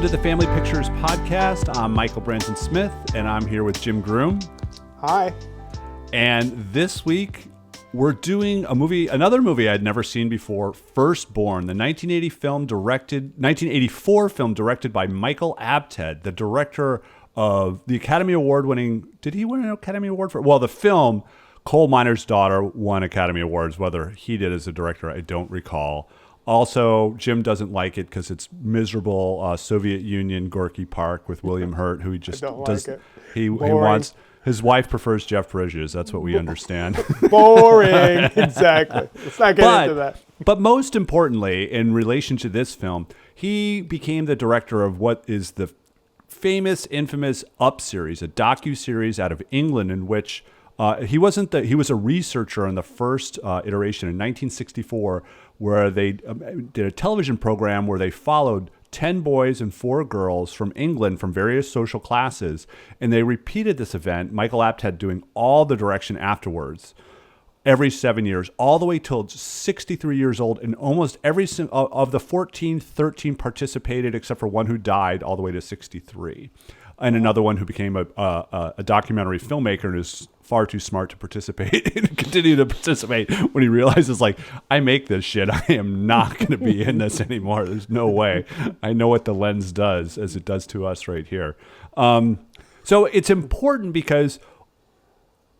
Welcome to the Family Pictures Podcast. I'm Michael Branson Smith, and I'm here with Jim Groom. Hi. And this week, we're doing another movie I'd never seen before, Firstborn, the 1984 film directed by Michael Apted, the director of the Academy Award winning, did he win an Academy Award for? Well, the film Coal Miner's Daughter won Academy Awards. Whether he did as a director, I don't recall. Also, Jim doesn't like it because it's miserable Soviet Union Gorky Park with William Hurt, who he just does. Like he wants. His wife prefers Jeff Bridges. That's what we understand. Boring. Exactly. Let's not get into that. But most importantly, in relation to this film, he became the director of what is the famous, infamous Up series, a docu-series out of England in which he was a researcher in the first iteration in 1964, where they did a television program where they followed 10 boys and 4 girls from England from various social classes, and they repeated this event, Michael Apted doing all the direction afterwards, every 7 years, all the way till 63 years old, and almost every of the 13 participated except for one who died all the way to 63. And another one who became a documentary filmmaker and is far too smart to participate and continue to participate when he realizes, like, I make this shit. I am not going to be in this anymore. There's no way. I know what the lens does, as it does to us right here. So it's important because,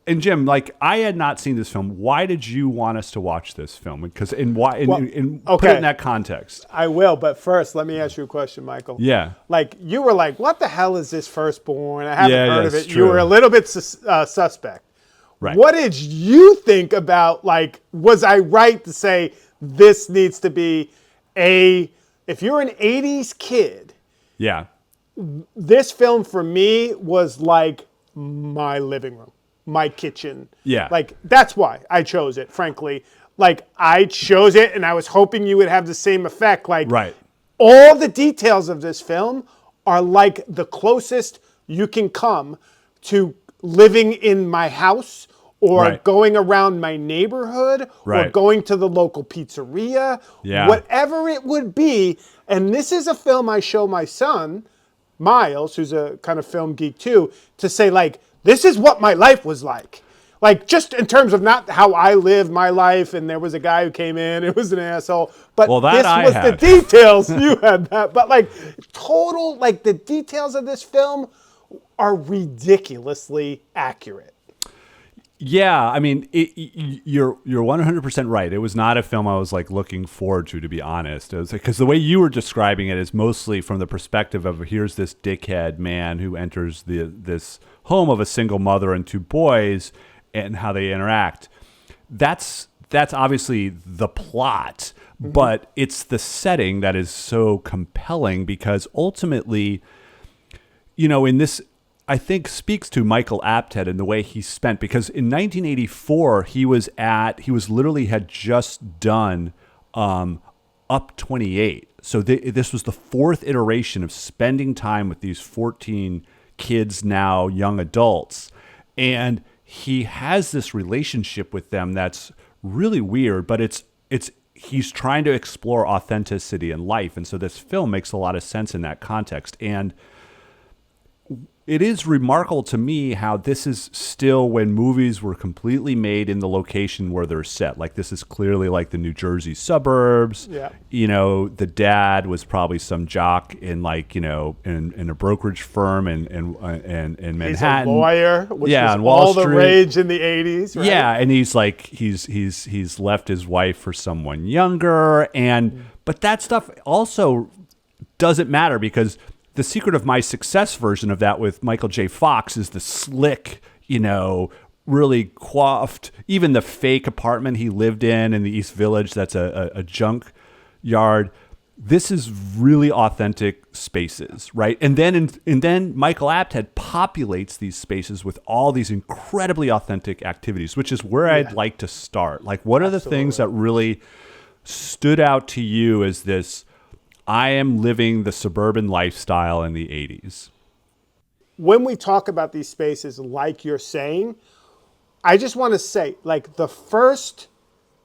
and Jim, like, I had not seen this film. Why did you want us to watch this film? Because put it in that context. I will, but first, let me ask you a question, Michael. Yeah. Like, you were like, what the hell is this Firstborn? I haven't heard of it. True. You were a little bit suspect. Right. What did you think about, like, was I right to say this needs to be if you're an 80s kid, yeah, this film for me was like my living room. My kitchen. Yeah. Like, that's why I chose it, frankly. Like, I chose it and I was hoping you would have the same effect. Like, right. All the details of this film are like the closest you can come to living in my house or going around my neighborhood or going to the local pizzeria, whatever it would be. And this is a film I show my son, Miles, who's a kind of film geek too, to say, like, this is what my life was like. Like, just in terms of not how I lived my life, and there was a guy who came in, it was an asshole, but the details, you had that. But, like, the details of this film are ridiculously accurate. Yeah, I mean, you're 100% right. It was not a film I was, like, looking forward to be honest. It was because the way you were describing it is mostly from the perspective of, here's this dickhead man who enters this home of a single mother and 2 boys and how they interact. That's obviously the plot, but it's the setting that is so compelling because ultimately, you know, in this, I think speaks to Michael Apted and the way he spent, because in 1984 he literally had just done Up 28. So this was the 4th iteration of spending time with these 14 kids, now young adults, and he has this relationship with them that's really weird, but he's trying to explore authenticity in life, and so this film makes a lot of sense in that context. And it is remarkable to me how this is still when movies were completely made in the location where they're set. Like, this is clearly like the New Jersey suburbs. Yeah. You know, the dad was probably some jock in, like, you know, in a brokerage firm in Manhattan. He's a lawyer, which was on Wall all Street. The rage in the 80s, right? Yeah, and he's like he's left his wife for someone younger, but that stuff also doesn't matter because the Secret of My Success version of that with Michael J. Fox is the slick, you know, really coiffed, even the fake apartment he lived in the East Village, that's a junk yard. This is really authentic spaces, right? And then Michael Apted populates these spaces with all these incredibly authentic activities, which is where I'd like to start. Like, what are the things that really stood out to you as this, I am living the suburban lifestyle in the 80s? When we talk about these spaces, like you're saying, I just want to say, like, the first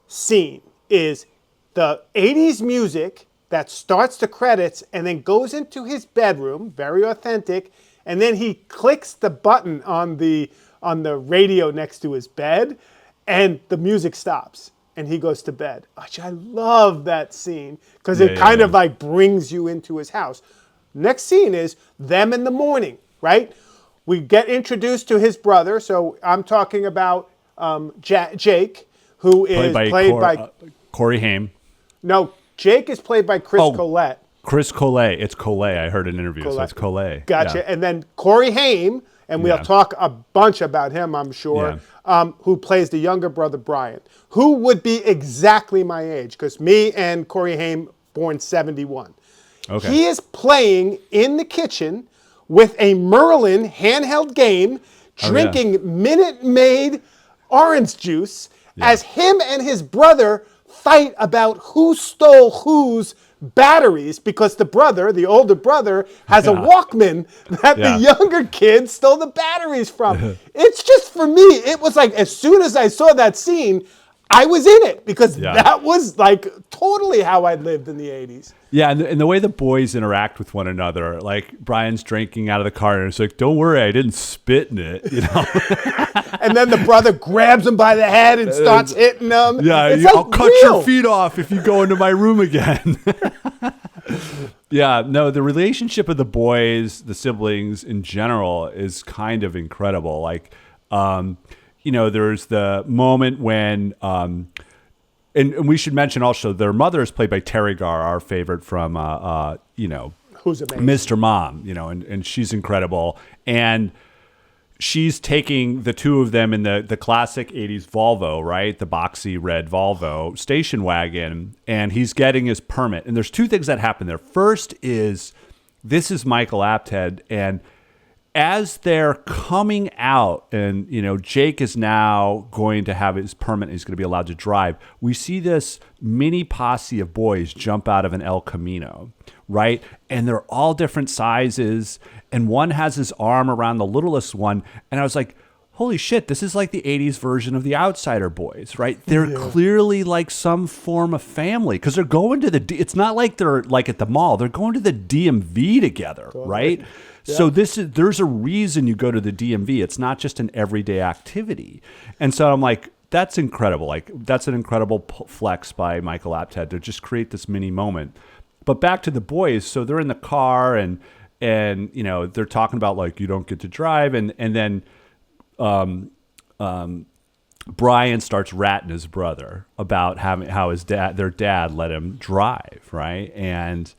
scene is the 80s music that starts the credits and then goes into his bedroom, very authentic, and then he clicks the button on the radio next to his bed, and the music stops, and he goes to bed. Which I love that scene because it kind of like brings you into his house. Next scene is them in the morning, right? We get introduced to his brother. So I'm talking about Jake, who is played by Corey Haim. No, Jake is played by Chris Collette. Chris Collet. It's Collet. I heard an interview, so it's Collet. Gotcha. Yeah. And then Corey Haim, and we'll talk a bunch about him, I'm sure, who plays the younger brother, Brian, who would be exactly my age, because me and Corey Haim, born 71. Okay. He is playing in the kitchen with a Merlin handheld game, drinking Minute Maid orange juice, as him and his brother fight about who stole whose batteries, because the older brother, has a Walkman that the younger kid stole the batteries from. It's just, for me, it was like, as soon as I saw that scene, I was in it, because that was like totally how I lived in the 80s. Yeah, and the way the boys interact with one another, like Brian's drinking out of the car, and it's like, don't worry, I didn't spit in it, you know. And then the brother grabs him by the head and starts hitting him. Yeah, I'll cut your feet off if you go into my room again. Yeah, no, the relationship of the boys, the siblings in general, is kind of incredible. Like, you know, there's the moment when, and we should mention also, their mother is played by Terry Garr, our favorite from, you know, who's amazing, Mr. Mom, you know, and she's incredible. And she's taking the two of them in the classic 80s Volvo, right? The boxy red Volvo station wagon, and he's getting his permit. And there's two things that happen there. First is, this is Michael Apted, and as they're coming out, and, you know, Jake is now going to have his permit, and he's going to be allowed to drive, we see this mini posse of boys jump out of an El Camino, right? And they're all different sizes, and one has his arm around the littlest one, and I was like, holy shit, this is like the 80s version of the Outsider Boys, right? They're clearly like some form of family, because they're going to it's not like they're like at the mall, they're going to the DMV together, right? Yeah. So there's a reason you go to the DMV. It's not just an everyday activity. And so I'm like, that's incredible. Like, that's an incredible flex by Michael Apted to just create this mini moment. But back to the boys. So they're in the car, and you know, they're talking about, like, you don't get to drive. And then Brian starts ratting his brother about how their dad let him drive, right? And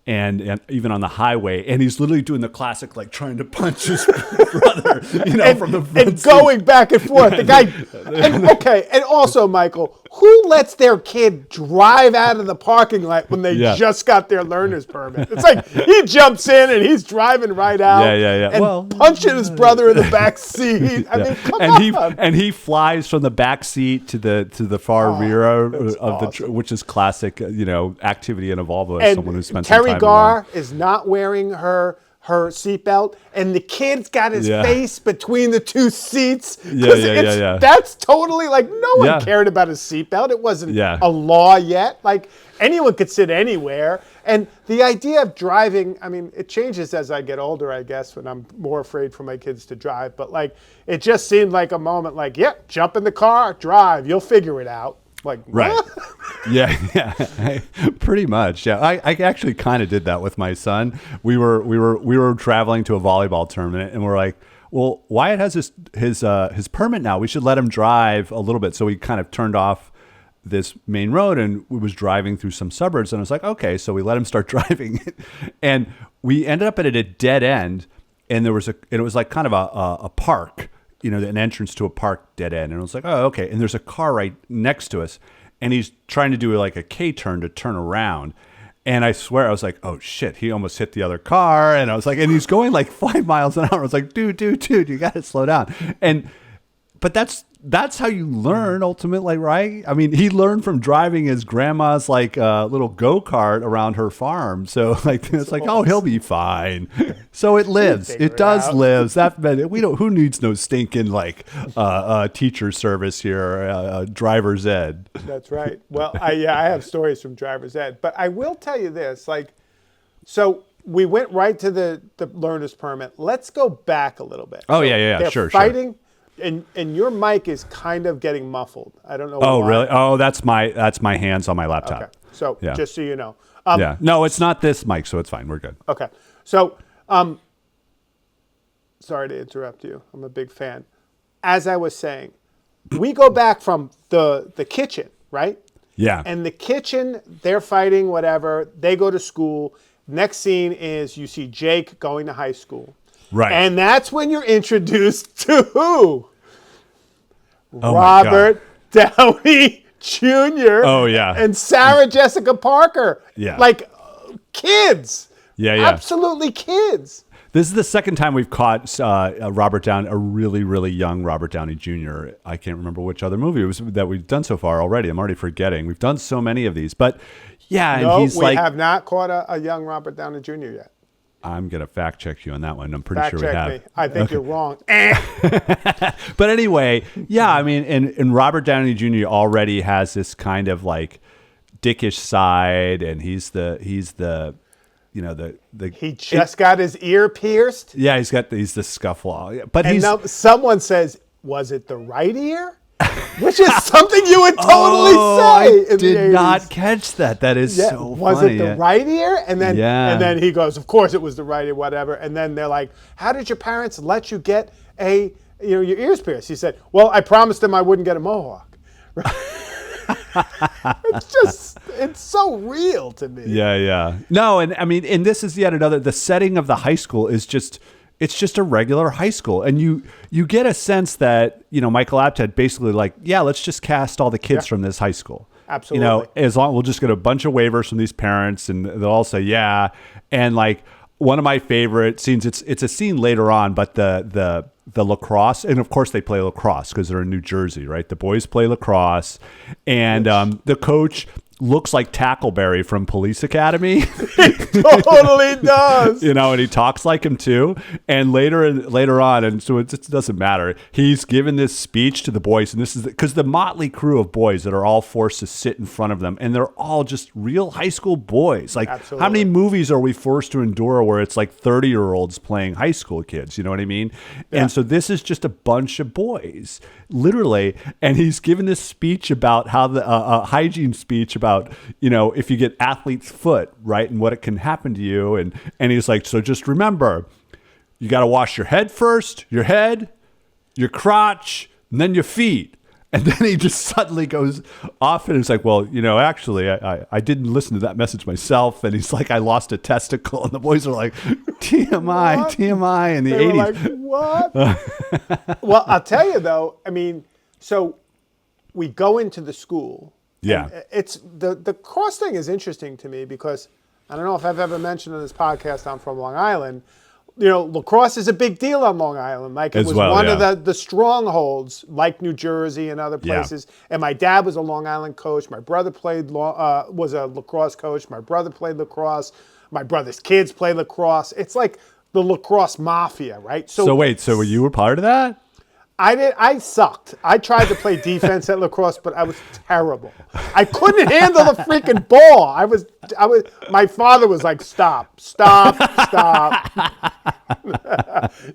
even on the highway, and he's literally doing the classic, like, trying to punch his brother, you know, from the front and going back and forth. The guy, and also, Michael, who lets their kid drive out of the parking lot when they just got their learner's permit? It's like he jumps in and he's driving right out, and punching his brother in the back seat. I mean, come on. And he flies from the back seat to the far rear of awesome. Which is classic, you know, activity in a Volvo as someone who spent some time. Terry Garr is not wearing her seatbelt, and the kid's got his face between the two seats. That's totally like, no one cared about his seatbelt. It wasn't a law yet. Like, anyone could sit anywhere. And the idea of driving, I mean, it changes as I get older, I guess, when I'm more afraid for my kids to drive. But, like, it just seemed like a moment like, jump in the car, drive, you'll figure it out. Like, right. Yeah, pretty much. Yeah, I actually kind of did that with my son. We were traveling to a volleyball tournament, and we're like, well, Wyatt has his permit now. We should let him drive a little bit. So we kind of turned off this main road, and we was driving through some suburbs, and I was like, okay, so we let him start driving, and we ended up at a dead end, and it was like kind of a park. You know, an entrance to a park dead end. And I was like, oh, okay. And there's a car right next to us, and he's trying to do like a K-turn to turn around. And I swear, I was like, oh shit, he almost hit the other car. And I was like, and he's going like 5 miles an hour. I was like, dude, you got to slow down. but that's how you learn ultimately, right? I mean, he learned from driving his grandma's like little go-kart around her farm. So like it's like, oh, he'll be fine. So it lives. It does lives. That we don't. Who needs no stinking like teacher service here, driver's ed. That's right. Well, I have stories from driver's ed, but I will tell you this, like, so we went right to the learner's permit. Let's go back a little bit. Oh, so yeah. They're Sure. fighting, and your mic is kind of getting muffled. I don't know why. Oh, really? Oh, that's my hands on my laptop. Okay. So just so you know. Yeah. No, it's not this mic, so it's fine. We're good. Okay. So, sorry to interrupt you. I'm a big fan. As I was saying, we go back from the kitchen, right? Yeah. And the kitchen, they're fighting, whatever. They go to school. Next scene is you see Jake going to high school. Right. And that's when you're introduced to who? Oh Robert Downey Jr. Oh, yeah. And Sarah Jessica Parker. Yeah. Like kids. Yeah. Absolutely kids. This is the second time we've caught Robert Downey, a really, really young Robert Downey Jr. I can't remember which other movie it was that we've done so far already. I'm already forgetting. We've done so many of these. But, yeah, and he's we have not caught a young Robert Downey Jr. yet. I'm going to fact check you on that one. I'm pretty sure we have. Me. I think you're wrong. But anyway, yeah, I mean, and Robert Downey Jr. already has this kind of like dickish side, and he's the you know, the he just got his ear pierced. Yeah, he's the scufflaw. But now someone says, was it the right ear? Which is something you would totally say. I did not catch that. That is so funny. Was it the right ear? And then he goes, of course it was the right ear, whatever. And then they're like, how did your parents let you get your ears pierced? He said, well, I promised them I wouldn't get a mohawk. It's so real to me. Yeah. No, and I mean, and this is yet another, the setting of the high school is just, it's just a regular high school. And you get a sense that, you know, Michael Apted basically like, yeah, let's just cast all the kids from this high school. Absolutely. You know, as long we'll just get a bunch of waivers from these parents and they'll all say, yeah. And like one of my favorite scenes, it's a scene later on, but the lacrosse, and of course they play lacrosse because they're in New Jersey, right? The boys play lacrosse, and the coach looks like Tackleberry from Police Academy. He totally does. You know, and he talks like him too. And later on, and so it doesn't matter. He's given this speech to the boys, and this is because the motley crew of boys that are all forced to sit in front of them, and they're all just real high school boys. Like, Absolutely. How many movies are we forced to endure where it's like 30-year-olds playing high school kids? You know what I mean? Yeah. And so this is just a bunch of boys, literally. And he's given this speech about how the hygiene speech about, you know, if you get athlete's foot, right, and what it can happen to you. And he's like, so just remember, you got to wash your head first, your head, your crotch, and then your feet. And then he just suddenly goes off and it's like, well, you know, actually, I didn't listen to that message myself. And he's like, I lost a testicle. And the boys are like, TMI, what? TMI in the 80s. Like, what? Well, I'll tell you, though, I mean, so we go into the school. Yeah. It's the cross thing is interesting to me because I don't know if I've ever mentioned on this podcast, I'm from Long Island. You know, lacrosse is a big deal on Long Island. Like it was one of the strongholds, like New Jersey and other places. Yeah. And my dad was a Long Island coach. My brother was a lacrosse coach. My brother played lacrosse. My brother's kids play lacrosse. It's like the lacrosse mafia, right? So wait, so you were part of that? I sucked. I tried to play defense at lacrosse, but I was terrible. I couldn't handle the freaking ball. I was. My father was like, "Stop!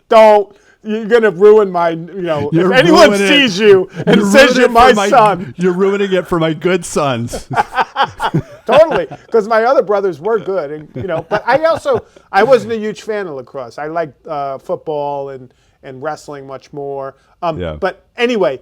Don't! You're gonna ruin my. You know, if anyone sees you and says you're my son, you're ruining it for my good sons." Totally, because my other brothers were good, and you know. But I wasn't a huge fan of lacrosse. I liked football and wrestling much more. But anyway,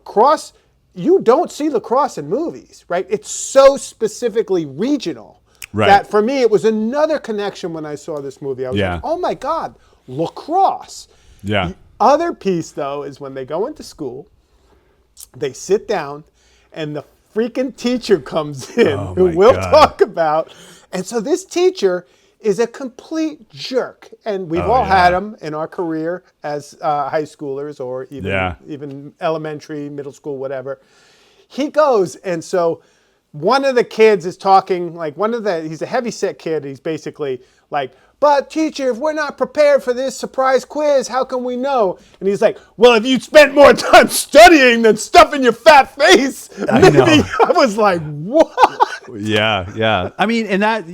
cross, you don't see lacrosse in movies, right? It's so specifically regional that for me, it was another connection when I saw this movie. I was like, oh my God, lacrosse. Yeah. The other piece, though, is when they go into school, they sit down, and the freaking teacher comes in, who we'll talk about. And so this teacher is a complete jerk. And we've all had him in our career as high schoolers or even elementary, middle school, whatever. He goes, and so one of the kids is talking, like he's a heavy-set kid. He's basically like, but teacher, if we're not prepared for this surprise quiz, how can we know? And he's like, well, if you'd spent more time studying than stuffing your fat face, maybe. I was like, what? Yeah. I mean, and that,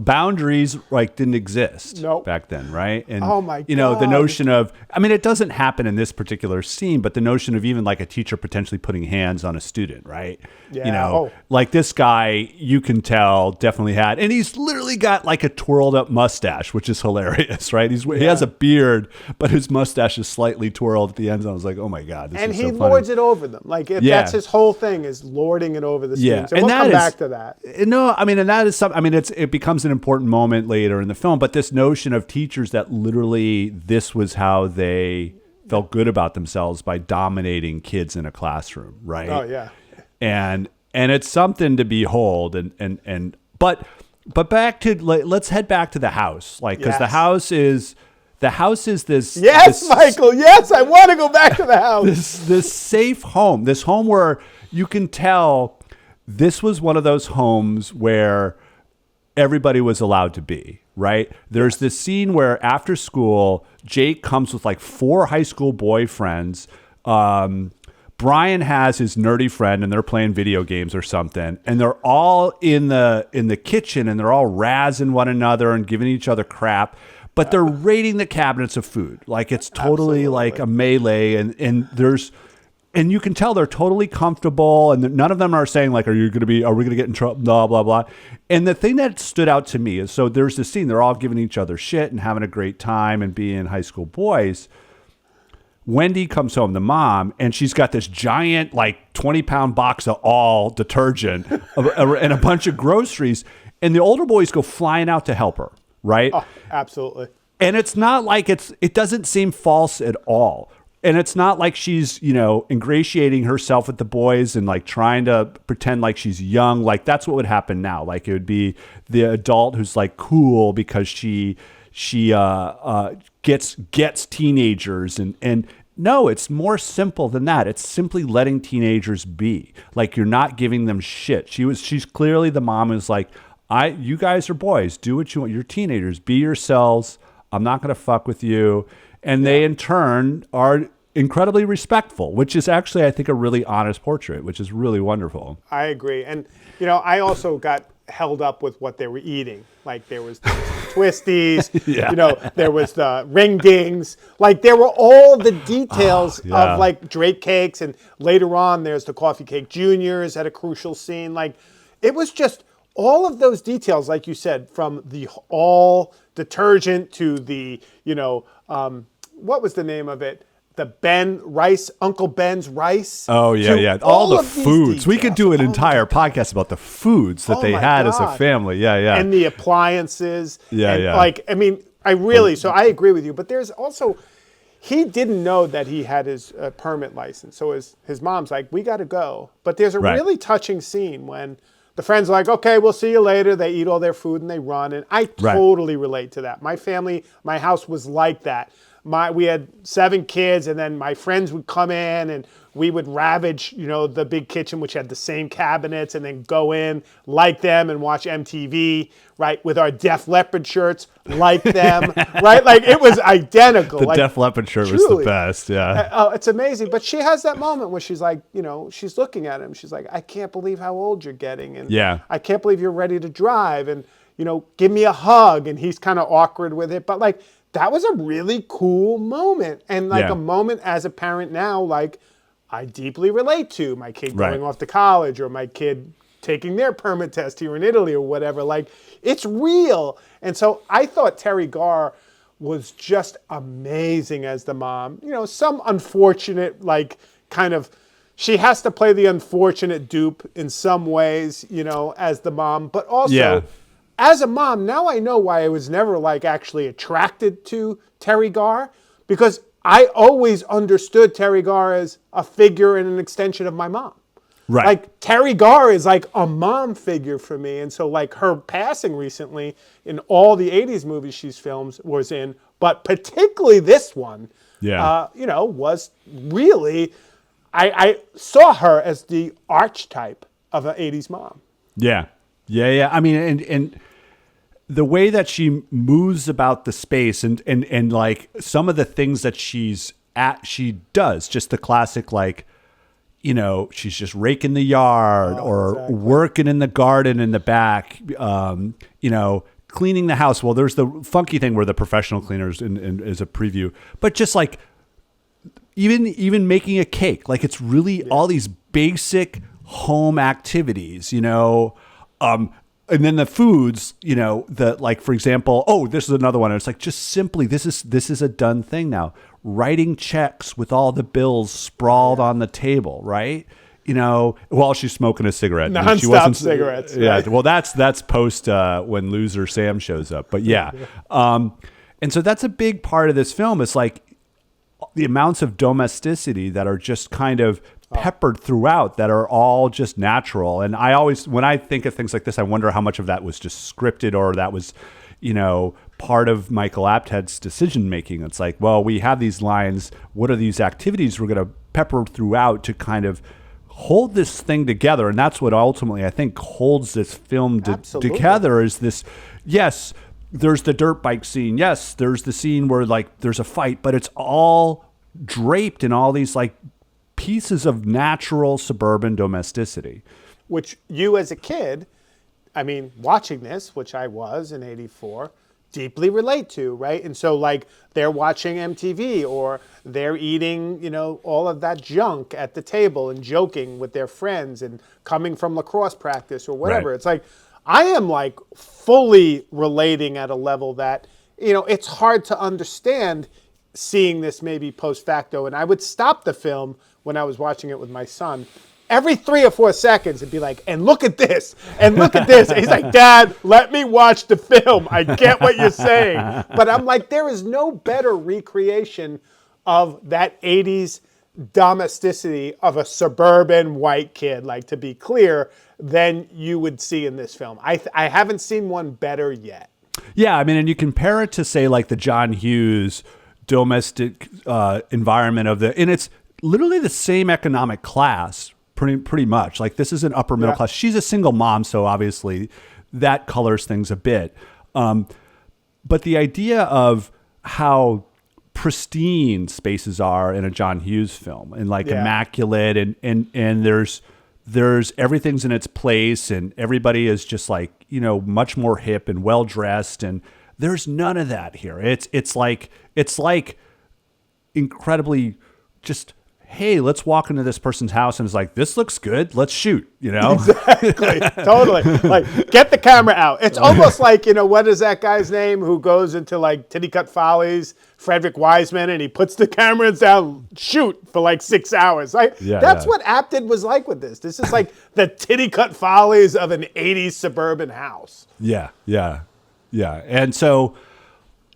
boundaries didn't exist back then, right? And, oh my God. The notion of, I mean, it doesn't happen in this particular scene, but the notion of even like a teacher potentially putting hands on a student, right? Yeah. Like this guy, you can tell definitely had, and he's literally got like a twirled up mustache, which is hilarious, right? He has a beard, but his mustache is slightly twirled at the end. And I was like, oh my God, this and is he so funny. lords it over them. Like that's his whole thing, is lording it over the students. And we'll come back to that. No, I mean, and that is something. I mean, it becomes an important moment later in the film. But this notion of teachers that literally this was how they felt good about themselves, by dominating kids in a classroom, right? Oh yeah. And it's something to behold. But back to let's head back to the house, because the house is this. Yes, Michael. Yes, I want to go back to the house. This safe home. This home where you can tell. This was one of those homes where everybody was allowed to be, right? There's this scene where after school, Jake comes with like 4 high school boyfriends. Brian has his nerdy friend, and they're playing video games or something. And they're all in the kitchen, and they're all razzing one another and giving each other crap. But they're raiding the cabinets of food. Like it's totally like a melee, and you can tell they're totally comfortable, and none of them are saying like, are we going to get in trouble? Blah, blah, blah. And the thing that stood out to me is, so there's this scene, they're all giving each other shit and having a great time and being high school boys. Wendy comes home, the mom, and she's got this giant, like 20-pound box of all detergent and a bunch of groceries. And the older boys go flying out to help her, right? Oh, absolutely. And it's not like it doesn't seem false at all. And it's not like she's, ingratiating herself with the boys and like trying to pretend like she's young. Like that's what would happen now. Like it would be the adult who's like cool because she gets teenagers and no, it's more simple than that. It's simply letting teenagers be. Like you're not giving them shit. She's clearly, the mom is like, you guys are boys. Do what you want. You're teenagers. Be yourselves. I'm not going to fuck with you. And they, in turn, are incredibly respectful, which is actually, I think, a really honest portrait, which is really wonderful. I agree. And, I also got held up with what they were eating. Like there was the Twisties, there was the ring dings. Like there were all the details of like Drake cakes. And later on, there's the coffee cake juniors at a crucial scene. Like it was just all of those details, like you said, from the all detergent to the, what was the name of it? The Uncle Ben's rice. Oh, yeah. All the foods. We could do an entire podcast about the foods that they had as a family. Yeah. And the appliances. Yeah. Like, I mean, so I agree with you. But there's also, he didn't know that he had his permit license. So his mom's like, we got to go. But there's a really touching scene when the friends are like, okay, we'll see you later. They eat all their food and they run. And I totally relate to that. My family, my house was like that. We had 7 kids, and then my friends would come in and we would ravage, the big kitchen, which had the same cabinets, and then go in like them and watch MTV, right? With our Def Leppard shirts, like them, right? Like it was identical. The Def Leppard shirt was the best. Yeah. It's amazing. But she has that moment where she's like, she's looking at him. She's like, I can't believe how old you're getting. And I can't believe you're ready to drive. And, give me a hug. And he's kind of awkward with it. But like, that was a really cool moment. And like a moment as a parent now, like I deeply relate to my kid going off to college, or my kid taking their permit test here in Italy or whatever. Like it's real. And so I thought Terry Garr was just amazing as the mom. Some unfortunate, like kind of, she has to play the unfortunate dupe in some ways, as the mom, but also as a mom, now I know why I was never like actually attracted to Terry Garr, because I always understood Terry Garr as a figure and an extension of my mom. Right. Like Terry Garr is like a mom figure for me. And so like her passing recently in all the 80s movies she's filmed was in, but particularly this one, Yeah. was really, I saw her as the archetype of an 80s mom. Yeah. Yeah. I mean, and the way that she moves about the space and like some of the things that she does, just the classic, like, she's just raking the yard or working in the garden in the back, cleaning the house. Well, there's the funky thing where the professional cleaners is a preview, but just like even making a cake, like it's really all these basic home activities, and then the foods, for example, this is another one. It's like just simply, this is a done thing now. Writing checks with all the bills sprawled on the table, right? While she's smoking a cigarette. Non-stop cigarettes. Yeah. Right? Well, that's post when loser Sam shows up. But yeah. And so that's a big part of this film. It's like the amounts of domesticity that are just kind of peppered throughout that are all just natural. And I always, when I think of things like this, I wonder how much of that was just scripted or that was, part of Michael Apted's decision making. It's like, well, we have these lines. What are these activities we're going to pepper throughout to kind of hold this thing together? And that's what ultimately I think holds this film together is this, yes, there's the dirt bike scene. Yes, there's the scene where like there's a fight, but it's all draped in all these like pieces of natural suburban domesticity. Which you as a kid, I mean, watching this, which I was in 84, deeply relate to, right? And so like they're watching MTV or they're eating, all of that junk at the table and joking with their friends and coming from lacrosse practice or whatever. Right. It's like, I am like fully relating at a level that, it's hard to understand seeing this maybe post facto. And I would stop the film when I was watching it with my son. Every 3 or 4 seconds, it'd be like, and look at this, and look at this. And he's like, Dad, let me watch the film. I get what you're saying. But I'm like, there is no better recreation of that 80s domesticity of a suburban white kid, like to be clear, than you would see in this film. I haven't seen one better yet. Yeah, I mean, and you compare it to, say, like the John Hughes domestic environment and it's literally the same economic class. Pretty much. Like this is an upper middle class. She's a single mom, so obviously that colors things a bit. But the idea of how pristine spaces are in a John Hughes film and like immaculate and there's everything's in its place and everybody is just like, much more hip and well dressed and there's none of that here. It's like incredibly just, hey, let's walk into this person's house and it's like, this looks good. Let's shoot, Exactly. Totally. Like, get the camera out. It's almost like, what is that guy's name who goes into like Titty Cut Follies, Frederick Wiseman, and he puts the cameras down, shoot for like 6 hours. Like, that's what Apted was like with this. This is like the Titty Cut Follies of an 80s suburban house. Yeah. And so,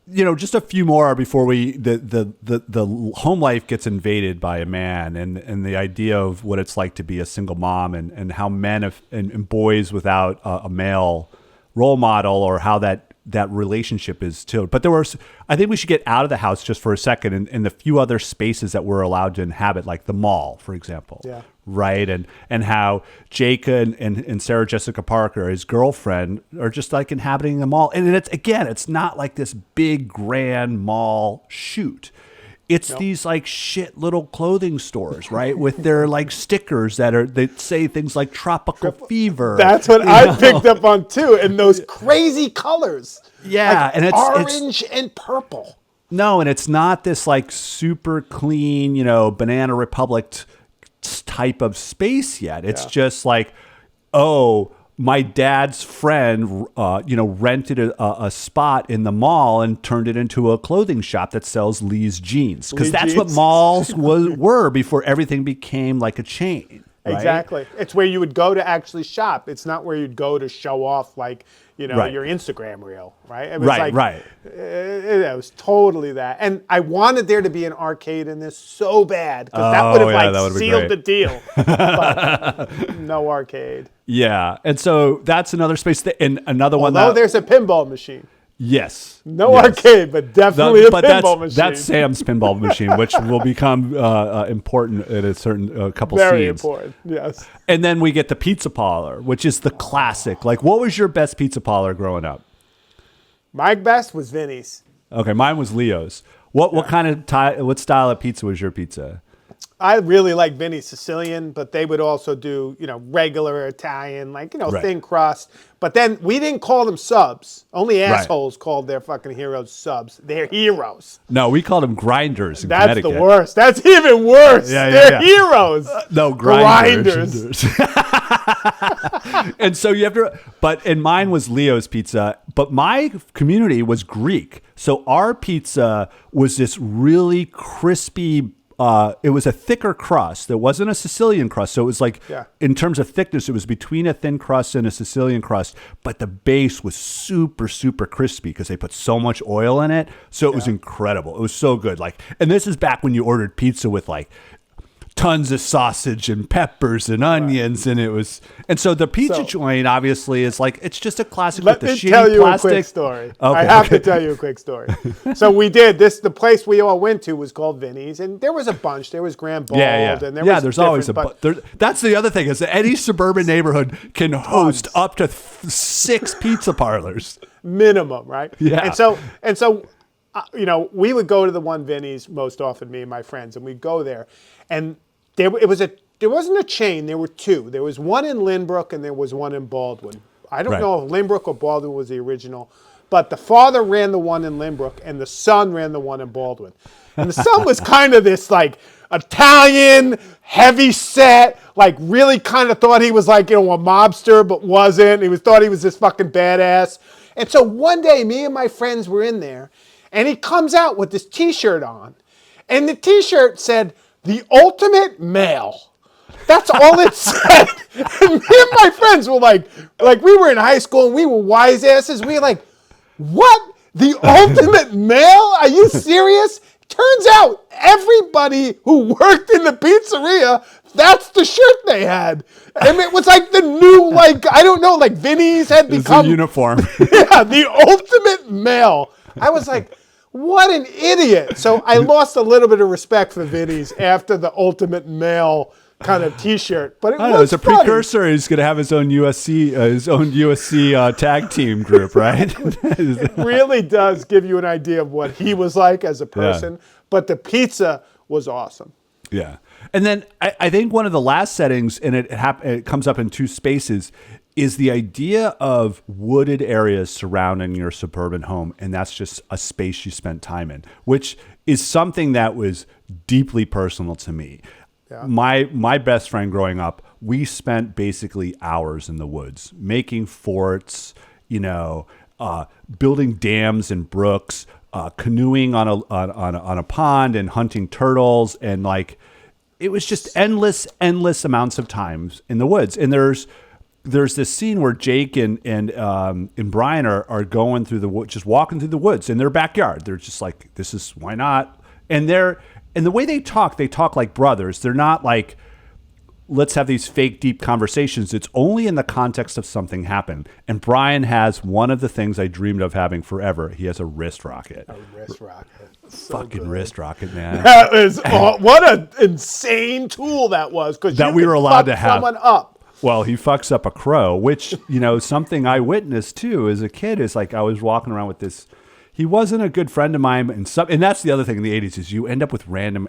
just a few more before the home life gets invaded by a man and the idea of what it's like to be a single mom and how men and boys without a male role model or how that relationship is too. But I think we should get out of the house just for a second and the few other spaces that we're allowed to inhabit, like the mall, for example. Yeah. Right. And how Jake and Sarah Jessica Parker, his girlfriend, are just like inhabiting the mall. And it's not like this big grand mall shoot. It's these like shit little clothing stores, right? With their like stickers that say things like tropical fever. That's what I picked up on too. And those crazy colors. Yeah. Like and it's orange and purple. No, and it's not this like super clean, Banana Republic type of space yet. It's just like, my dad's friend, rented a spot in the mall and turned it into a clothing shop that sells Lee's jeans. Because that's what malls were before everything became like a chain. Right? Exactly. It's where you would go to actually shop. It's not where you'd go to show off, like, Right. your Instagram reel, right? It was Right, right. It was totally that. And I wanted there to be an arcade in this so bad because that would have that would've been sealed great. the deal. But no arcade. Yeah. And so that's another space. And another one Although that. there's a pinball machine. Yes. No yes. arcade, but definitely a But pinball machine. that's Sam's pinball machine, which will become important in a certain couple Very scenes. important, yes. And then we get the pizza parlor, which is the classic. Like, what was your best pizza parlor growing up? My best was Vinny's. Okay, mine was Leo's. What kind of what style of pizza was your pizza? I really like Vinny's Sicilian, but they would also do, regular Italian, like, Right. thin crust. But then we didn't call them subs. Only assholes called their fucking heroes subs. They're heroes. No, we called them grinders in That's Connecticut. the worst. That's even worse. Yeah, They're yeah. heroes. No, grinders. And so you have to, and mine was Leo's Pizza, but my community was Greek. So our pizza was this really crispy, it was a thicker crust. It wasn't a Sicilian crust. So it was like, in terms of thickness, it was between a thin crust and a Sicilian crust, but the base was super, super crispy because they put so much oil in it. So it was incredible. It was so good. Like, and this is back when you ordered pizza with like tons of sausage and peppers and onions, and so the pizza joint obviously is like, it's just a classic with the shitty plastic. Let me tell you a quick story. Okay, I have to tell you a quick story. So we did this. The place we all went to was called Vinny's, and there was a bunch. There was Grand Bald, and there was there's always different, that's the other thing is that any suburban neighborhood can host up to 6 pizza parlors minimum, right? Yeah. And so, we would go to the one Vinny's most often, me and my friends, and we'd go there, and there wasn't a chain. There were 2. There was one in Lynbrook and there was one in Baldwin. I don't know if Lynbrook or Baldwin was the original, but the father ran the one in Lynbrook and the son ran the one in Baldwin. And the son was kind of this like Italian, heavy set, like really kind of thought he was like, a mobster, but wasn't. Thought he was this fucking badass. And so one day me and my friends were in there and he comes out with this t-shirt on. And the t-shirt said, "The ultimate male." That's all it said. And me and my friends were like we were in high school and we were wise asses. We were like, what? The ultimate male? Are you serious? Turns out everybody who worked in the pizzeria, that's the shirt they had. And it was like the new, I don't know, like Vinny's had become. It's a uniform. Yeah, the ultimate male. I was like, what an idiot. So I lost a little bit of respect for Vinny's after the ultimate male kind of t-shirt. But it's a precursor. He's going to have his own USC tag team group, right? It really does give you an idea of what he was like as a person. Yeah. But the pizza was awesome. Yeah. And then I think one of the last settings, and it comes up in 2 spaces, is the idea of wooded areas surrounding your suburban home. And that's just a space you spent time in, which is something that was deeply personal to me. Yeah. My best friend growing up, we spent basically hours in the woods making forts, building dams and brooks, canoeing on a pond and hunting turtles, and it was just endless amounts of times in the woods. And there's this scene where Jake and Brian are going through the woods, just walking through the woods in their backyard. They're just like, this is, why not? And the way they talk like brothers. They're not like, let's have these fake deep conversations. It's only in the context of something happened. And Brian has one of the things I dreamed of having forever. He has a wrist rocket. A wrist rocket. So fucking good. Wrist rocket, man. That is what an insane tool that was, because that we were allowed to have someone up. Well, he fucks up a crow, which, something I witnessed too as a kid is I was walking around with this. He wasn't a good friend of mine, and that's the other thing in the 80s is you end up with random.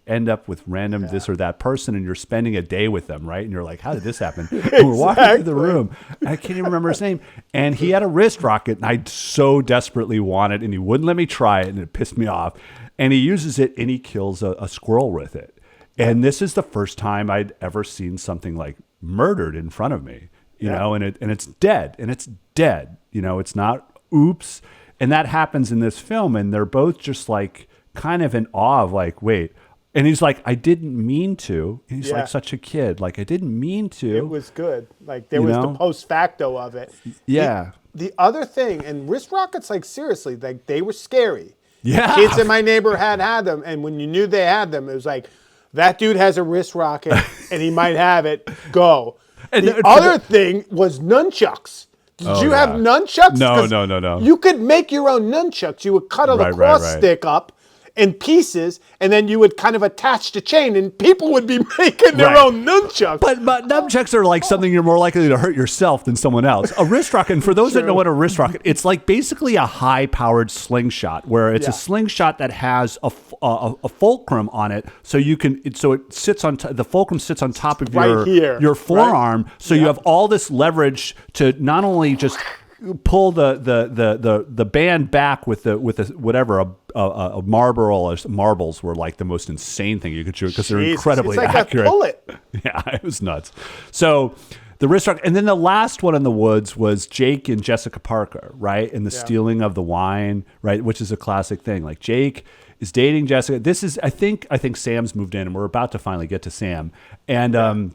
This or that person, and you're spending a day with them, right? And you're like, how did this happen? And we're walking through the room. I can't even remember his name, and he had a wrist rocket, and I so desperately wanted, and he wouldn't let me try it, and it pissed me off. And he uses it, and he kills a squirrel with it. And this is the first time I'd ever seen something like murdered in front of me, you know, and it's dead, it's not oops. And that happens in this film, and they're both just kind of in awe of wait, And he's like, I didn't mean to. And he's Yeah. like such a kid. Like, I didn't mean to. It was good. Like there was the know? post facto of it. Yeah. The other thing, and wrist rockets, like seriously, like they were scary. Yeah. Kids in my neighborhood had them, and when you knew they had them, it was like, that dude has a wrist rocket, and he might have it. Go. And the other thing was nunchucks. Did you have nunchucks? No. You could make your own nunchucks. You would cut a lacrosse stick up in pieces, and then you would kind of attach the chain, and people would be making their own nunchucks. But nunchucks are like something you're more likely to hurt yourself than someone else. A wrist rocket, and for those that know what a wrist rocket, it's like basically a high-powered slingshot, where it's a slingshot that has a fulcrum on it, so you can. So it sits on the fulcrum sits on top of your forearm, so you have all this leverage to not only just pull the band back with whatever a marble or marbles were like the most insane thing you could shoot because they're incredibly it's like accurate. A bullet. Yeah, it was nuts. So the wrist rocket, and then the last one in the woods was Jake and Jessica Parker, right? And the stealing of the wine, right? Which is a classic thing. Like Jake is dating Jessica. This is I think Sam's moved in, and we're about to finally get to Sam. And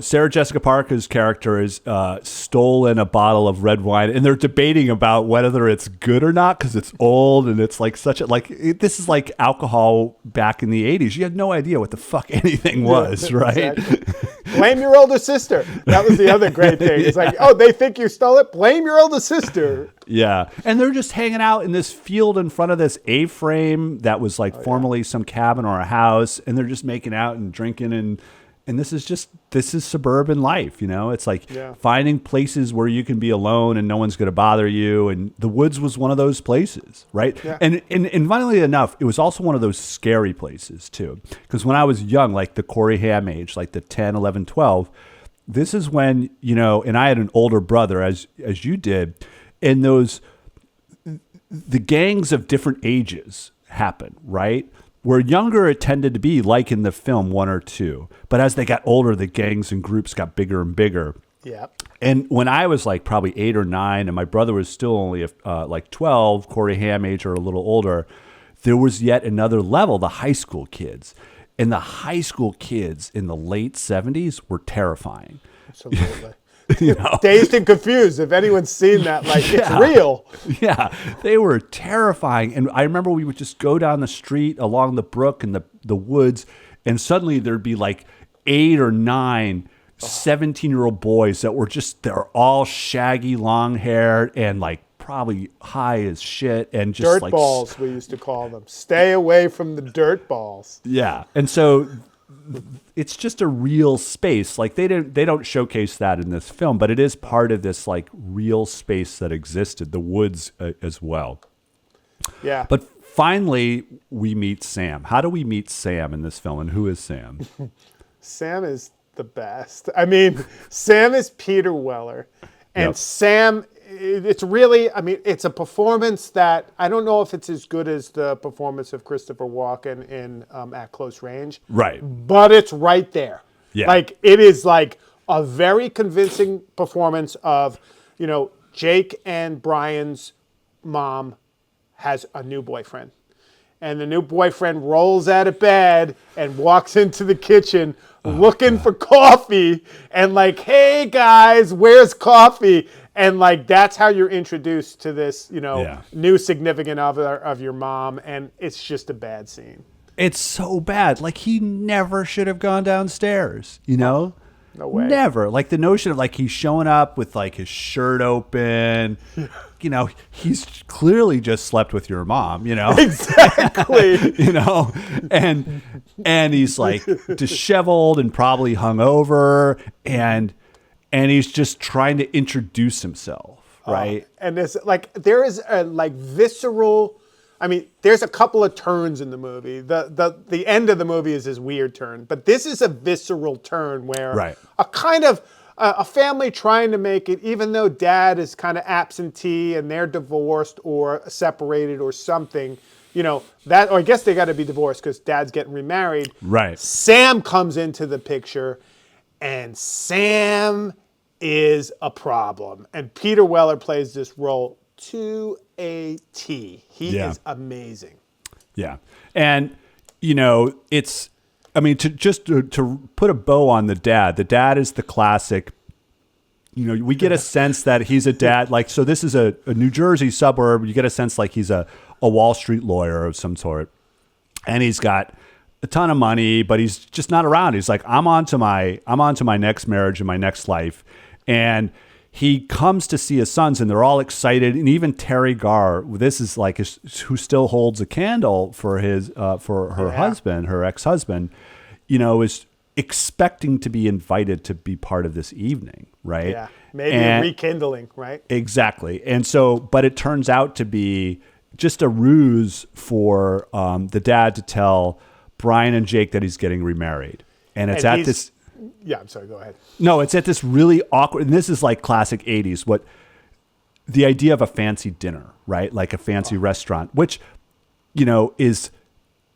Sarah Jessica Parker's character is stolen a bottle of red wine, and they're debating about whether it's good or not because it's old and it's like this is like alcohol back in the 80s. You had no idea what the fuck anything was, right? Exactly. Blame your older sister. That was the other great thing. It's like, oh, they think you stole it? Blame your older sister. Yeah. And they're just hanging out in this field in front of this A-frame that was like formerly some cabin or a house, and they're just making out and drinking and this is suburban life, It's like finding places where you can be alone and no one's going to bother you. And the woods was one of those places, right? Yeah. And funnily enough, it was also one of those scary places too. Because when I was young, like the Corey Haim age, like the 10, 11, 12, this is when, and I had an older brother as you did, and the gangs of different ages happen, right? Where younger, it tended to be like in the film 1 or 2. But as they got older, the gangs and groups got bigger and bigger. Yeah. And when I was like probably 8 or 9, and my brother was still only like 12, Corey Haim age or a little older, there was yet another level, the high school kids. And the high school kids in the late 70s were terrifying. Absolutely. Dazed and confused. If anyone's seen that, it's real. Yeah, they were terrifying. And I remember we would just go down the street along the brook and the woods, and suddenly there'd be like 8 or 9 17-year-old boys that were they're all shaggy, long hair, and like probably high as shit, and just dirt balls, we used to call them. Stay away from the dirt balls. Yeah, and so it's just a real space. Like they don't showcase that in this film, but it is part of this like real space that existed, the woods as well. Yeah. But finally, we meet Sam. How do we meet Sam in this film, and who is Sam? Sam is the best. I mean, Sam is Peter Weller, and Sam. It's really, it's a performance that I don't know if it's as good as the performance of Christopher Walken in At Close Range. Right. But it's right there. Yeah. Like, it is like a very convincing performance of, Jake and Brian's mom has a new boyfriend. And the new boyfriend rolls out of bed and walks into the kitchen looking for coffee and like, hey guys, where's coffee? And like, that's how you're introduced to this, new significant other of your mom. And it's just a bad scene. It's so bad. Like, he never should have gone downstairs, No way. Never. Like, the notion of like he's showing up with like his shirt open, he's clearly just slept with your mom, Exactly. and he's like disheveled and probably hungover, and he's just trying to introduce himself, right? And there's there is a visceral. There's a couple of turns in the movie. The end of the movie is this weird turn, but this is a visceral turn where a kind of a family trying to make it, even though dad is kind of absentee and they're divorced or separated or something, or I guess they got to be divorced because dad's getting remarried. Right. Sam comes into the picture, and Sam is a problem. And Peter Weller plays this role to a T. He is amazing. Yeah. And, it's, I mean, to put a bow on the dad is the classic, we get a sense that he's a dad. Like, so this is a New Jersey suburb. You get a sense like he's a Wall Street lawyer of some sort. And he's got a ton of money, but he's just not around. He's like, I'm on to my next marriage and my next life. And he comes to see his sons and they're all excited. And even Terry Garr, this is like, who still holds a candle for her husband, her ex-husband, is expecting to be invited to be part of this evening. Right. Yeah. Maybe a rekindling. Right. Exactly. And so, but it turns out to be just a ruse for the dad to tell Brian and Jake that he's getting remarried. And it's at this. Yeah, I'm sorry. Go ahead. No, it's at this really awkward. And this is like classic 80s. The idea of a fancy dinner, right? Like a fancy restaurant, which,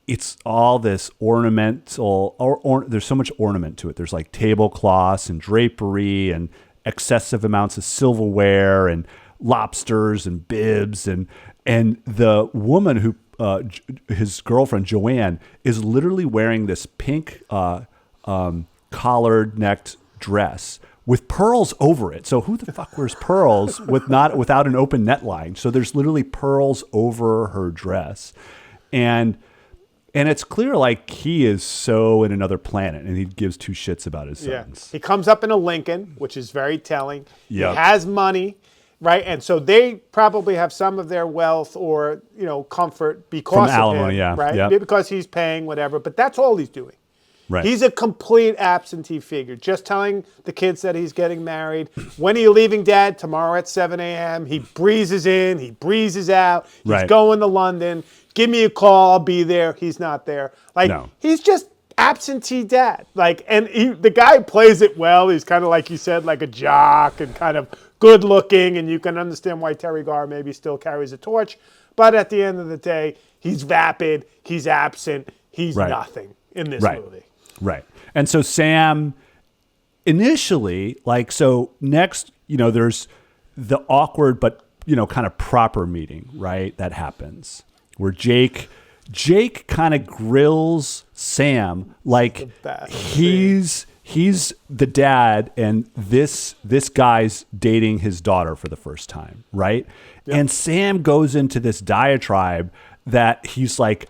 it's all this ornamental, or there's so much ornament to it. There's like tablecloths and drapery and excessive amounts of silverware and lobsters and bibs and the woman who his girlfriend Joanne is literally wearing this pink collared necked dress with pearls over it. So who the fuck wears pearls without an open neckline? So there's literally pearls over her dress, and it's clear like he is so in another planet, and he gives two shits about his sons. He comes up in a Lincoln, which is very telling. Yep. He has money. Right, and so they probably have some of their wealth or comfort because From of alimony, him, yeah, right? yep. Because he's paying whatever, but that's all he's doing. Right. He's a complete absentee figure, just telling the kids that he's getting married. When are you leaving, Dad? Tomorrow at 7 a.m. He breezes in, he breezes out. He's Right. going to London. Give me a call, I'll be there. He's not there. Like, No. He's just absentee dad. Like, and the guy plays it well. He's kind of like you said, like a jock and kind of good looking, and you can understand why Terry Garr maybe still carries a torch. But at the end of the day, he's vapid, he's absent, he's nothing in this movie. Right. And so Sam initially, next, there's the awkward but, kind of proper meeting, right? That happens where Jake kind of grills Sam like he's the dad, and this guy's dating his daughter for the first time, right? Yep. And Sam goes into this diatribe that he's like,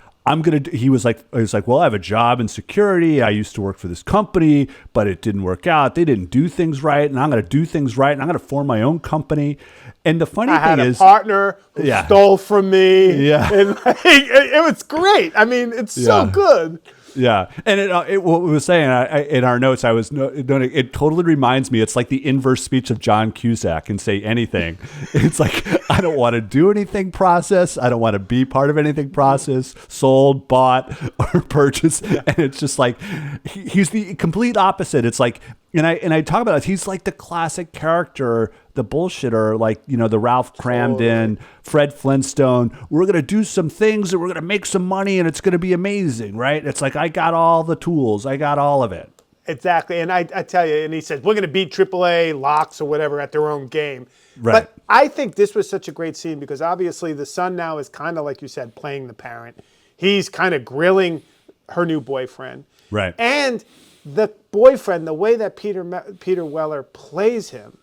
he was like, well, I have a job in security. I used to work for this company, but it didn't work out. They didn't do things right, and I'm going to do things right, and I'm going to form my own company. And the funny thing is, I had a partner who stole from me. Yeah. And it was great. I mean, it's so good. Yeah. And what we were saying in our notes, it totally reminds me, it's like the inverse speech of John Cusack in Say Anything. It's like, I don't want to do anything process. I don't want to be part of anything process, sold, bought, or purchased. Yeah. And it's just like, he's the complete opposite. It's like, and I talk about it, he's like the classic character, the bullshitter, like, the Ralph Cramden, Fred Flintstone. We're going to do some things and we're going to make some money and it's going to be amazing, right? It's like, I got all the tools. I got all of it. Exactly. And I tell you, and he says, we're going to beat AAA, Locks, or whatever at their own game. Right. But I think this was such a great scene because obviously the son now is kind of, like you said, playing the parent. He's kind of grilling her new boyfriend. Right. And the boyfriend, the way that Peter Weller plays him,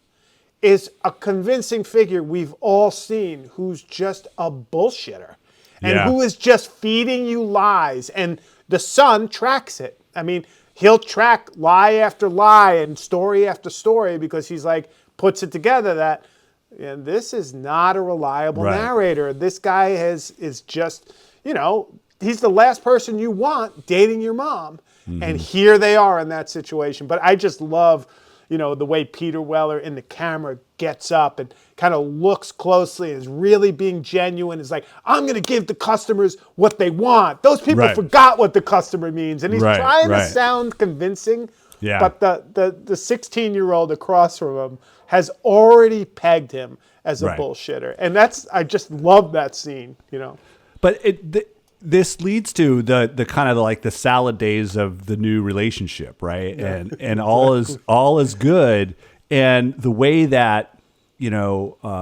is a convincing figure we've all seen who's just a bullshitter and who is just feeding you lies. And the son tracks it. I mean, he'll track lie after lie and story after story because he's like, puts it together that this is not a reliable narrator. This guy is just, he's the last person you want dating your mom. Mm-hmm. And here they are in that situation. But I just love, the way Peter Weller in the camera gets up and kind of looks closely and is really being genuine. Is like, I'm going to give the customers what they want. Those people forgot what the customer means. And he's trying to sound convincing. Yeah. But the 16-year-old across from him has already pegged him as a bullshitter. And I just love that scene, But this leads to the kind of like the salad days of the new relationship, right? Yeah. And all is good. And the way that,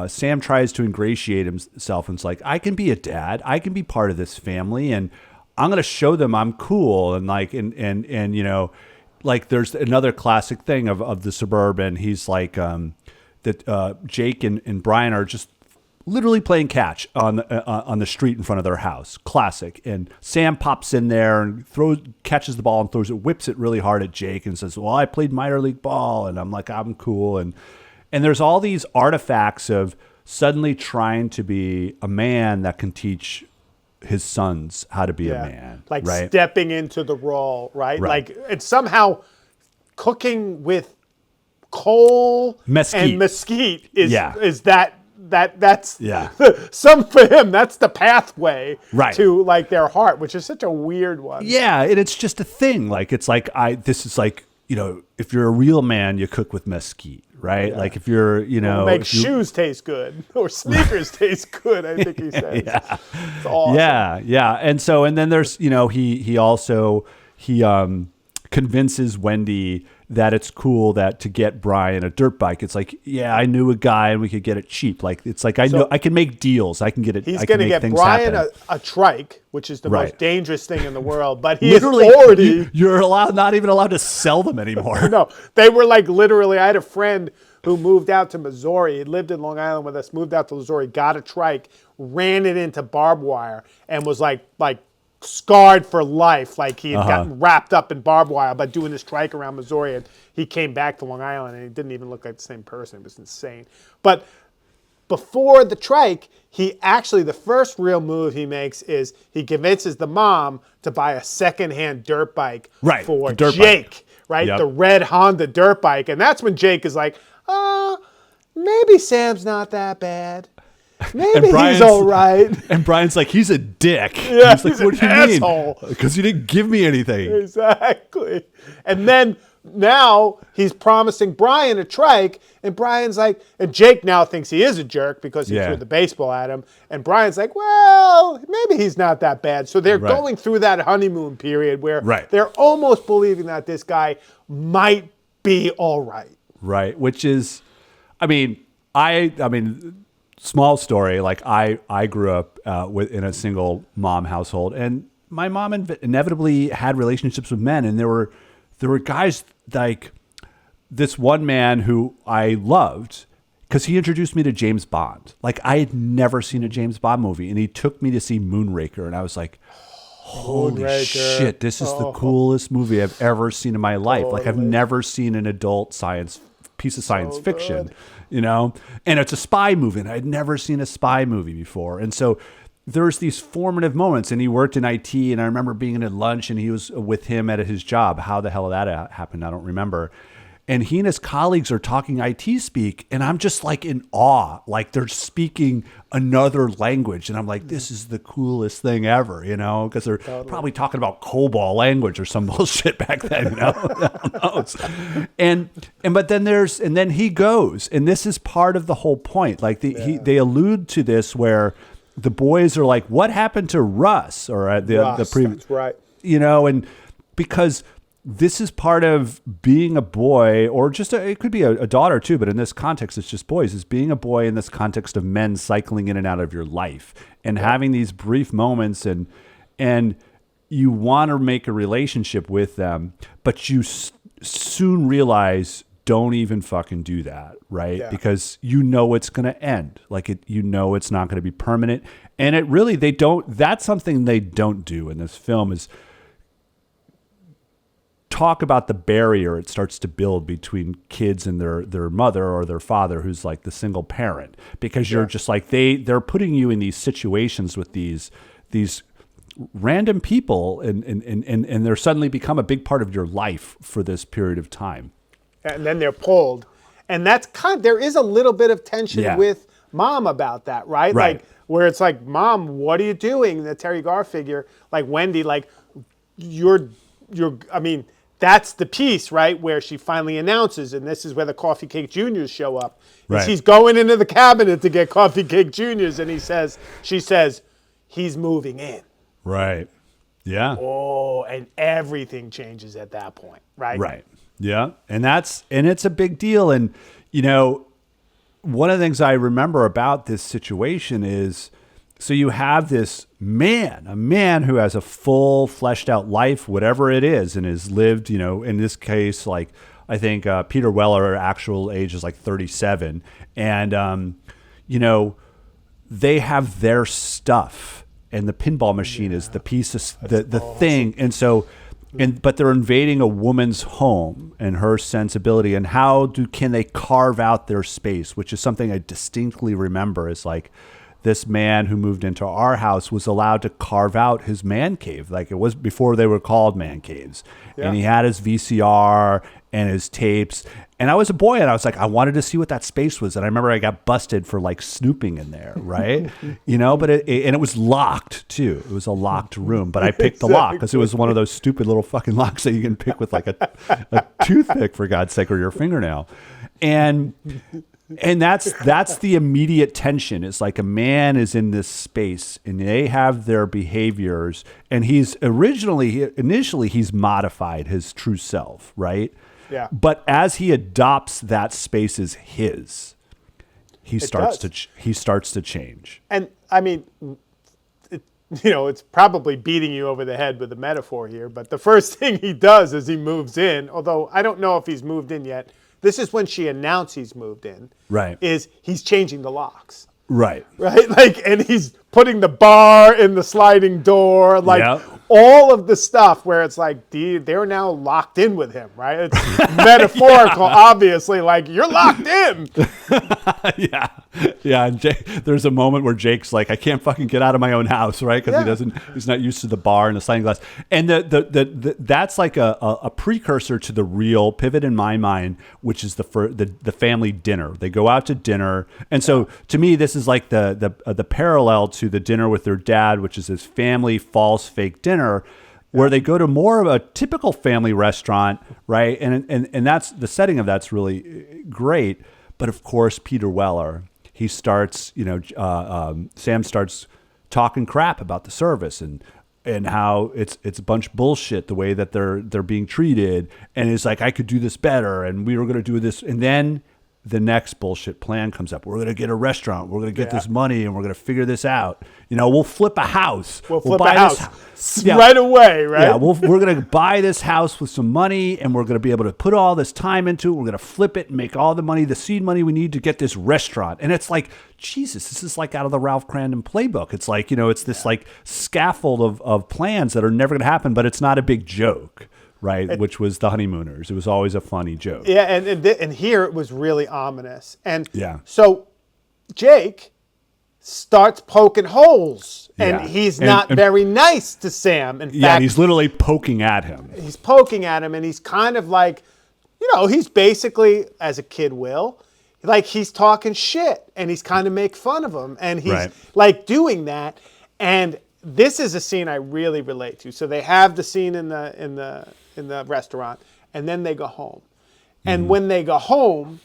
Sam tries to ingratiate himself and it's like, I can be a dad. I can be part of this family and I'm going to show them I'm cool. And like, like there's another classic thing of the Suburban. He's like, that Jake and Brian are just literally playing catch on the street in front of their house. Classic. And Sam pops in there and catches the ball and whips it really hard at Jake and says, well, I played minor league ball. And I'm like, I'm cool. And there's all these artifacts of suddenly trying to be a man that can teach his sons how to be a man. Like right? stepping into the role, right? Like it's somehow cooking with coal and mesquite is that's some for him. That's the pathway to like their heart, which is such a weird one. Yeah, and it's just a thing. Like it's like this is like, if you're a real man, you cook with mesquite, right? Yeah. Like if you're, make shoes taste good or sneakers taste good. I think he says. Yeah, it's awesome. Yeah. And then there's he also convinces Wendy that it's cool that to get Brian a dirt bike. It's like, yeah, I knew a guy and we could get it cheap. Like it's like I know I can make deals. I can get it. He's going to get Brian a trike, which is the most dangerous thing in the world. But he literally, is already you're not even allowed to sell them anymore. No, they were like literally. I had a friend who moved out to Missouri. He lived in Long Island with us. Moved out to Missouri, got a trike, ran it into barbed wire, and was like scarred for life. Like he had gotten wrapped up in barbed wire by doing this trike around Missouri, and he came back to Long Island and he didn't even look like the same person. It was insane. But before the trike, the first real move he makes is he convinces the mom to buy a secondhand dirt bike for Jake, right? Yep. The red Honda dirt bike. And that's when Jake is like, maybe Sam's not that bad. Maybe he's all right. And Brian's like, he's a dick. Yeah, he's like, what do you mean? Because you didn't give me anything. Exactly. And then now he's promising Brian a trike, and Brian's like, and Jake now thinks he is a jerk because he threw the baseball at him. And Brian's like, well, maybe he's not that bad. So they're going through that honeymoon period where they're almost believing that this guy might be all right. Right. Which is, I mean, small story. Like I grew up in a single mom household, and my mom inevitably had relationships with men, and there were guys like this one man who I loved because he introduced me to James Bond. Like I had never seen a James Bond movie, and he took me to see Moonraker, and I was like, holy shit, this is the coolest movie I've ever seen in my life. Like I've never seen an adult piece of science fiction. And it's a spy movie, and I'd never seen a spy movie before. And so there's these formative moments, and he worked in IT, and I remember being at lunch, and he was with him at his job. How the hell that happened, I don't remember. And he and his colleagues are talking IT speak, and I'm just like in awe. Like they're speaking another language, and I'm like, this is the coolest thing ever, because they're probably talking about COBOL language or some bullshit back then, But then he goes, and this is part of the whole point. Like they allude to this where the boys are like, what happened to Russ or the previous, that's right. And because this is part of being a boy, or just it could be a daughter too, but in this context, it's just boys. Is being a boy in this context of men cycling in and out of your life and having these brief moments, and you want to make a relationship with them, but you soon realize don't even fucking do that, right? Yeah. Because it's going to end. Like it's not going to be permanent, and that's something they don't do in this film is talk about the barrier it starts to build between kids and their mother or their father who's like the single parent, because you're just like they're putting you in these situations with these random people and they're suddenly become a big part of your life for this period of time. And then they're pulled. And that's there is a little bit of tension with mom about that, right? Like where it's like, Mom, what are you doing? The Terry Garr figure, like Wendy, like that's the piece, right, where she finally announces, and this is where the Coffee Cake Juniors show up. Right. He's going into the cabinet to get Coffee Cake Juniors, and she says, he's moving in. Right. Yeah. Oh, and everything changes at that point, right? Right. Yeah. And it's a big deal. And, one of the things I remember about this situation is, so you have this man, a man who has a full fleshed out life, whatever it is, and has lived, in this case, like I think Peter Weller, actual age is like 37. And, they have their stuff, and the pinball machine is the piece of the thing. And so, but they're invading a woman's home and her sensibility, and can they carve out their space, which is something I distinctly remember. Is like, this man who moved into our house was allowed to carve out his man cave, like it was before they were called man caves. Yeah. And he had his VCR and his tapes. And I was a boy, and I was like, I wanted to see what that space was. And I remember I got busted for like snooping in there, right? But it was locked too. It was a locked room, but I picked the lock because it was one of those stupid little fucking locks that you can pick with like a toothpick, for God's sake, or your fingernail. And that's the immediate tension. It's like a man is in this space and they have their behaviors, and initially he's modified his true self, right? Yeah. But as he adopts that space as his, he starts to change. And I mean, it's probably beating you over the head with the metaphor here, but the first thing he does is he moves in, although I don't know if he's moved in yet. This is when she announced he's moved in. Right. Is he's changing the locks. Right. Right. And he's putting the bar in the sliding door, all of the stuff where it's like, they're now locked in with him, right? It's metaphorical, obviously, like, you're locked in. Yeah. Yeah. And there's a moment where Jake's like, I can't fucking get out of my own house, right? Because he's not used to the bar and the sliding glass. And that's like a precursor to the real pivot in my mind, which is the family dinner. They go out to dinner. And so to me, this is like the parallel to the dinner with their dad, which is his family false fake dinner, where they go to more of a typical family restaurant, right? And that's the setting of that's really great. But of course, Peter Weller, he starts, Sam starts talking crap about the service and how it's a bunch of bullshit the way that they're being treated, and it's like, I could do this better, and we were going to do this, and then the next bullshit plan comes up. We're going to get a restaurant. We're going to get this money, and we're going to figure this out. We'll flip a house. We'll flip a house right away, right? Yeah, we're going to buy this house with some money, and we're going to be able to put all this time into it. We're going to flip it and make all the money, the seed money we need to get this restaurant. And it's like, Jesus, this is like out of the Ralph Crandon playbook. It's like, it's this like scaffold of plans that are never going to happen, but it's not a big joke. Right, which was the honeymooners. It was always a funny joke. Yeah, and here it was really ominous. And yeah. So Jake starts poking holes, and he's not very nice to Sam. In fact, he's literally poking at him. He's poking at him, and he's kind of like, he's basically, as a kid will, like he's talking shit, and he's kind of make fun of him, and he's like doing that. And this is a scene I really relate to. So they have the scene in the restaurant, and then they go home. And when they go home,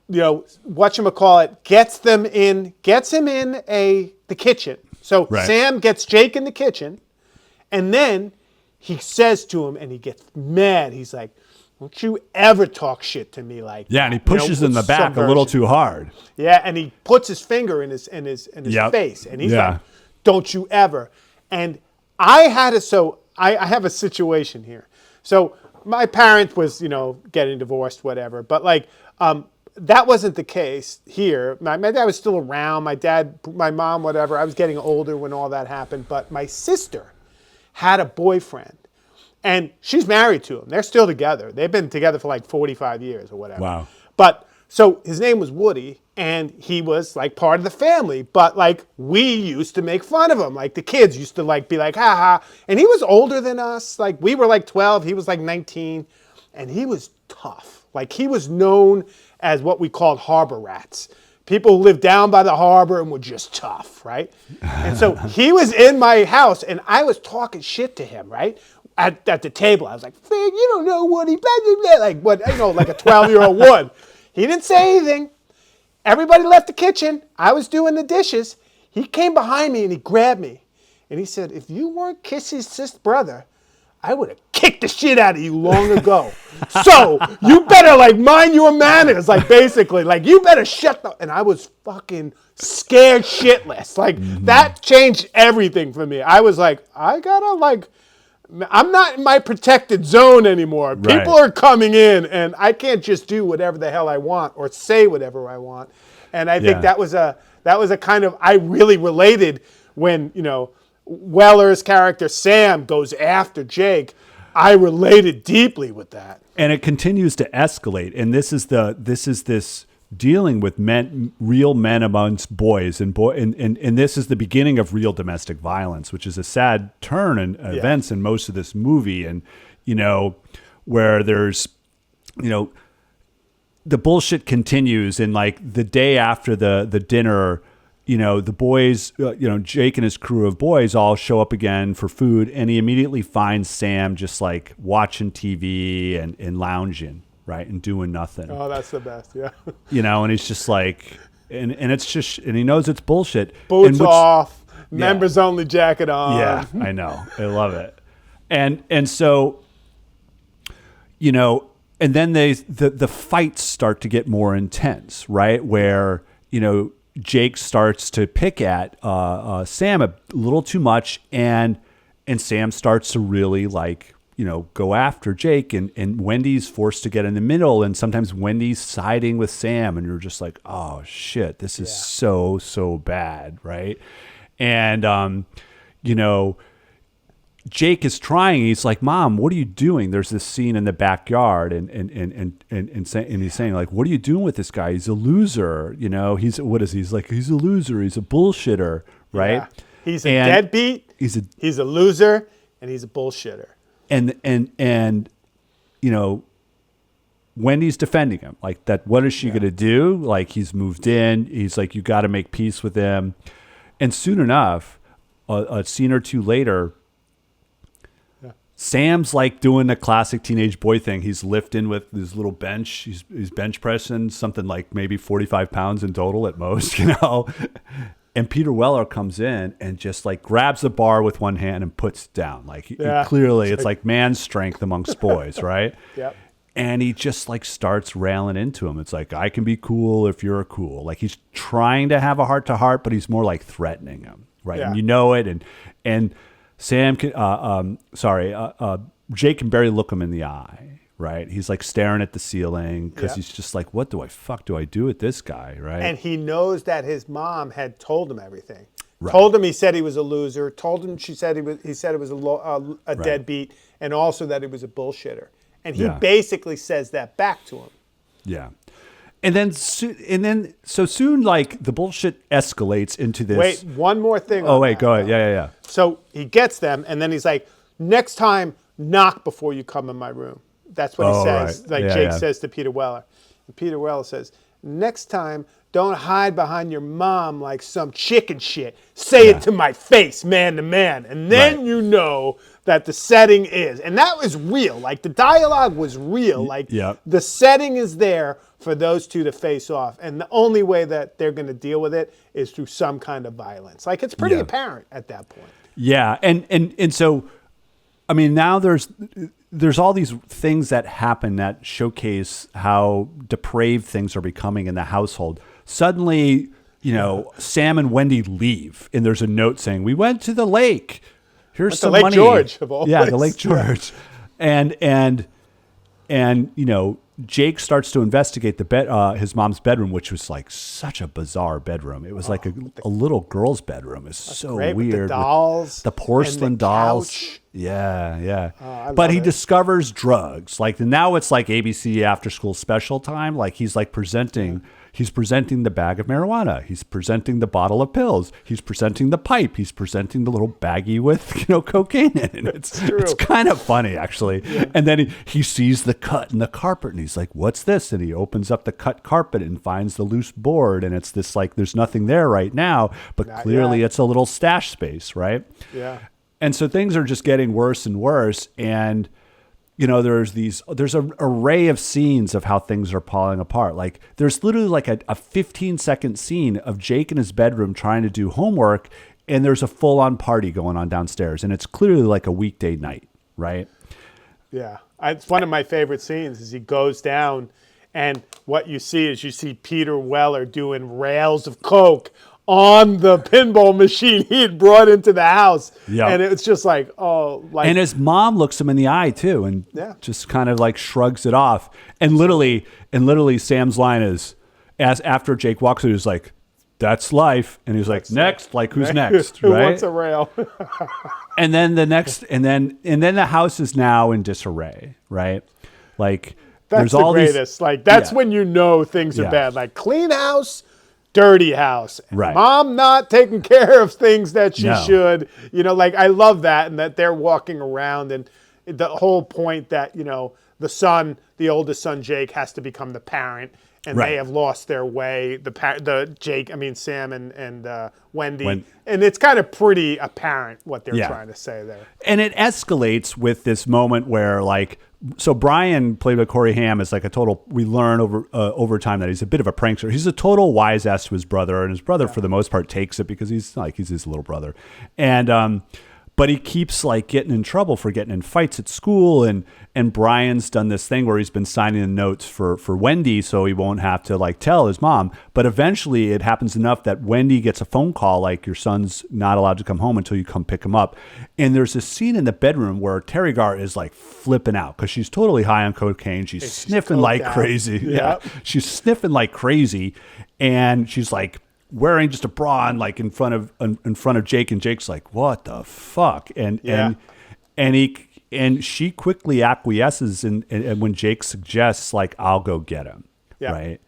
whatchamacallit gets him in the kitchen. So Sam gets Jake in the kitchen, and then he says to him, and he gets mad. He's like, don't you ever talk shit to me like that. Yeah, and he pushes in the back a little too hard. Yeah, and he puts his finger in his face, and he's like, don't you ever. And I have a situation here. So my parents was, getting divorced, whatever. But that wasn't the case here. My dad was still around. My mom, whatever. I was getting older when all that happened. But my sister had a boyfriend, and she's married to him. They're still together. They've been together for like 45 years or whatever. Wow. But so his name was Woody, and he was like part of the family. But like we used to make fun of him. Like the kids used to like be like, ha ha. And he was older than us. Like we were like 12. He was like 19. And he was tough. Like he was known as what we called harbor rats. People who lived down by the harbor and were just tough, right? And so he was in my house, and I was talking shit to him, right? At the table. I was like, Fig, you don't know Woody, blah, blah, blah. Like what, like a 12-year-old would. He didn't say anything. Everybody left the kitchen. I was doing the dishes. He came behind me and he grabbed me. And he said, if you weren't Kissy's sister brother, I would have kicked the shit out of you long ago. So you better like mind your manners, like basically, like you better shut the. And I was fucking scared shitless. Like that changed everything for me. I was like, I gotta like, I'm not in my protected zone anymore. Right. People are coming in, and I can't just do whatever the hell I want or say whatever I want. And I think that was a kind of, I really related when, you know, Weller's character Sam goes after Jake. I related deeply with that. And it continues to escalate. And this is this dealing with real men amongst boys, and this is the beginning of real domestic violence, which is a sad turn in events in most of this movie. And, you know, where there's, you know, the bullshit continues, and like the day after the dinner, you know, the boys, you know, Jake and his crew of boys all show up again for food, and he immediately finds Sam just like watching TV and lounging, right, and doing nothing. Oh, that's the best, yeah. You know, and he's just like, and it's just, and he knows it's bullshit. Boots off, members only jacket on. Yeah, I know, I love it, and so, you know, and then the fights start to get more intense, right, where, you know, Jake starts to pick at Sam a little too much, and Sam starts to really like, you know, go after Jake, and Wendy's forced to get in the middle, and sometimes Wendy's siding with Sam, and you're just like, oh shit, this is so bad, right? And you know, Jake is trying. He's like, "Mom, what are you doing?" There's this scene in the backyard, and he's saying like, "What are you doing with this guy? He's a loser. You know, he's a loser. He's a bullshitter, right? Yeah. He's a deadbeat. He's a loser, and he's a bullshitter." And you know, Wendy's defending him like that. What is she gonna do? Like, he's moved in. He's like, you got to make peace with him. And soon enough, a scene or two later, Sam's like doing the classic teenage boy thing. He's lifting with his little bench. He's bench pressing something like maybe 45 pounds in total at most, you know. And Peter Weller comes in and just like grabs the bar with one hand and puts it down. Like clearly it's like man's strength amongst boys, right? Yep. And he just like starts railing into him. It's like, I can be cool if you're cool. Like, he's trying to have a heart to heart, but he's more like threatening him, right? Yeah. And you know it. And Sam can, Jake can barely look him in the eye, right? He's like staring at the ceiling because he's just like, what do I do with this guy, right? And he knows that his mom had told him everything. Right. Told him he said he was a loser. Told him he said it was a deadbeat, and also that he was a bullshitter. And he basically says that back to him. Yeah. And then so soon, like, the bullshit escalates into this. Wait, one more thing. Oh, wait, go ahead. Yeah. So he gets them, and then he's like, next time, knock before you come in my room. That's what he says. Right. Like Jake says to Peter Weller. And Peter Weller says, next time, don't hide behind your mom like some chicken shit. Say it to my face, man to man. And then you know that the setting is. And that was real. Like, the dialogue was real. Like, the setting is there for those two to face off. And the only way that they're going to deal with it is through some kind of violence. Like, it's pretty apparent at that point. Yeah. And so, I mean, now there's all these things that happen that showcase how depraved things are becoming in the household. Suddenly, you know, Sam and Wendy leave, and there's a note saying, "We went to the lake. Here's some money." Lake George, of all places. The Lake George. And you know, Jake starts to investigate his mom's bedroom, which was like such a bizarre bedroom. It was like a little girl's bedroom. It's so weird. With the dolls, the porcelain dolls. Couch. Yeah. But he discovers drugs. Like, now it's like ABC after school special time. Like, he's like presenting. He's presenting the bag of marijuana. He's presenting the bottle of pills. He's presenting the pipe. He's presenting the little baggie with, you know, cocaine in it. It's kind of funny, actually. Yeah. And then he sees the cut in the carpet, and he's like, what's this? And he opens up the cut carpet and finds the loose board. And it's this, like, there's nothing there right now, but clearly it's a little stash space, right? Yeah. And so things are just getting worse and worse. And, you know, there's an array of scenes of how things are falling apart. Like, there's literally like a 15-second scene of Jake in his bedroom trying to do homework, and there's a full-on party going on downstairs, and it's clearly like a weekday night, right? Yeah. It's one of my favorite scenes is he goes down and what you see Peter Weller doing rails of coke on the pinball machine he had brought into the house. Yeah. And it's just like, oh, like. And his mom looks him in the eye too and just kind of like shrugs it off. And literally Sam's line is, as after Jake walks through, he's like, that's life. And he's like, next, like who's next? Who right? wants a rail? And then the house is now in disarray, right? Like that's there's the all greatest. these, like that's when you know things are bad. Like clean house, dirty house. Right. Mom not taking care of things that she No. should. You know, like I love that, and that they're walking around, and the whole point that the oldest son Jake has to become the parent. And they have lost their way. Sam and Wendy, and it's kind of pretty apparent what they're trying to say there. And it escalates with this moment where, like, so Brian, played by Corey Haim, is like a total. We learn over time that he's a bit of a prankster. He's a total wise ass to his brother, and his brother, for the most part, takes it because he's his little brother, and but he keeps like getting in trouble for getting in fights at school, and Brian's done this thing where he's been signing the notes for Wendy so he won't have to like tell his mom. But eventually it happens enough that Wendy gets a phone call like, your son's not allowed to come home until you come pick him up. And there's a scene in the bedroom where Terry Gar is like flipping out because she's totally high on cocaine. She's sniffing like crazy. Yep. Yeah, she's sniffing like crazy, and she's like wearing just a bra and like in front of Jake, and Jake's like, what the fuck? And she quickly acquiesces and when Jake suggests like, I'll go get him. Yeah. Right.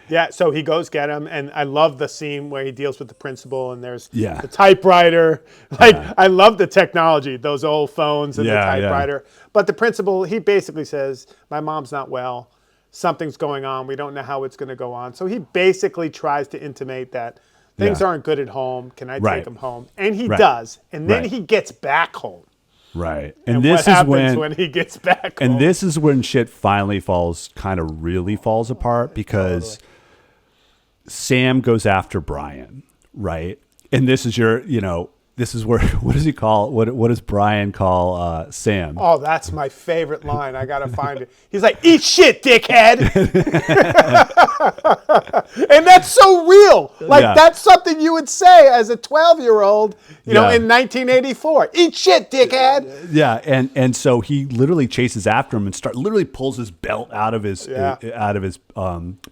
Yeah, so he goes get him, and I love the scene where he deals with the principal, and there's the typewriter. Like, I love the technology, those old phones and the typewriter. But the principal, he basically says, my mom's not well. Something's going on. We don't know how it's going to go on. So he basically tries to intimate that things aren't good at home. Can I take him home? And he does. And then he gets back home. Right. And this what happens when he gets back home? And this is when shit finally really falls apart because Sam goes after Brian, right? And this is this is where, what does he call, what does Brian call Sam? Oh, that's my favorite line. I got to find it. He's like, eat shit, dickhead. And that's so real. Like, that's something you would say as a 12-year-old, in 1984. Eat shit, dickhead. Yeah, and so he literally chases after him and literally pulls his belt out of his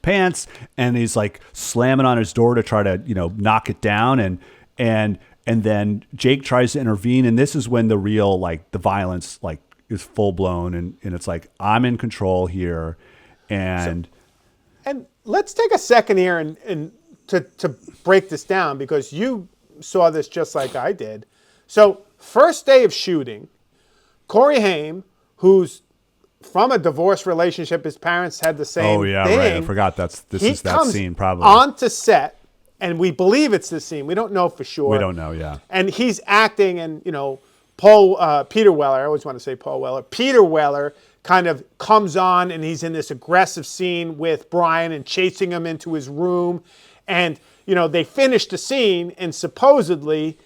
pants, and he's like slamming on his door to try to, knock it down, and then Jake tries to intervene, and this is when the real, like, the violence, like, is full blown, and it's like, I'm in control here, and let's take a second here and to break this down, because you saw this just like I did. So first day of shooting, Corey Haim, who's from a divorced relationship, his parents had the same thing. Right. I forgot this is that scene probably. Onto set. And we believe it's this scene. We don't know for sure. We don't know, yeah. And he's acting, and Peter Weller. I always want to say Paul Weller. Peter Weller kind of comes on, and he's in this aggressive scene with Brian and chasing him into his room, and they finish the scene, and supposedly,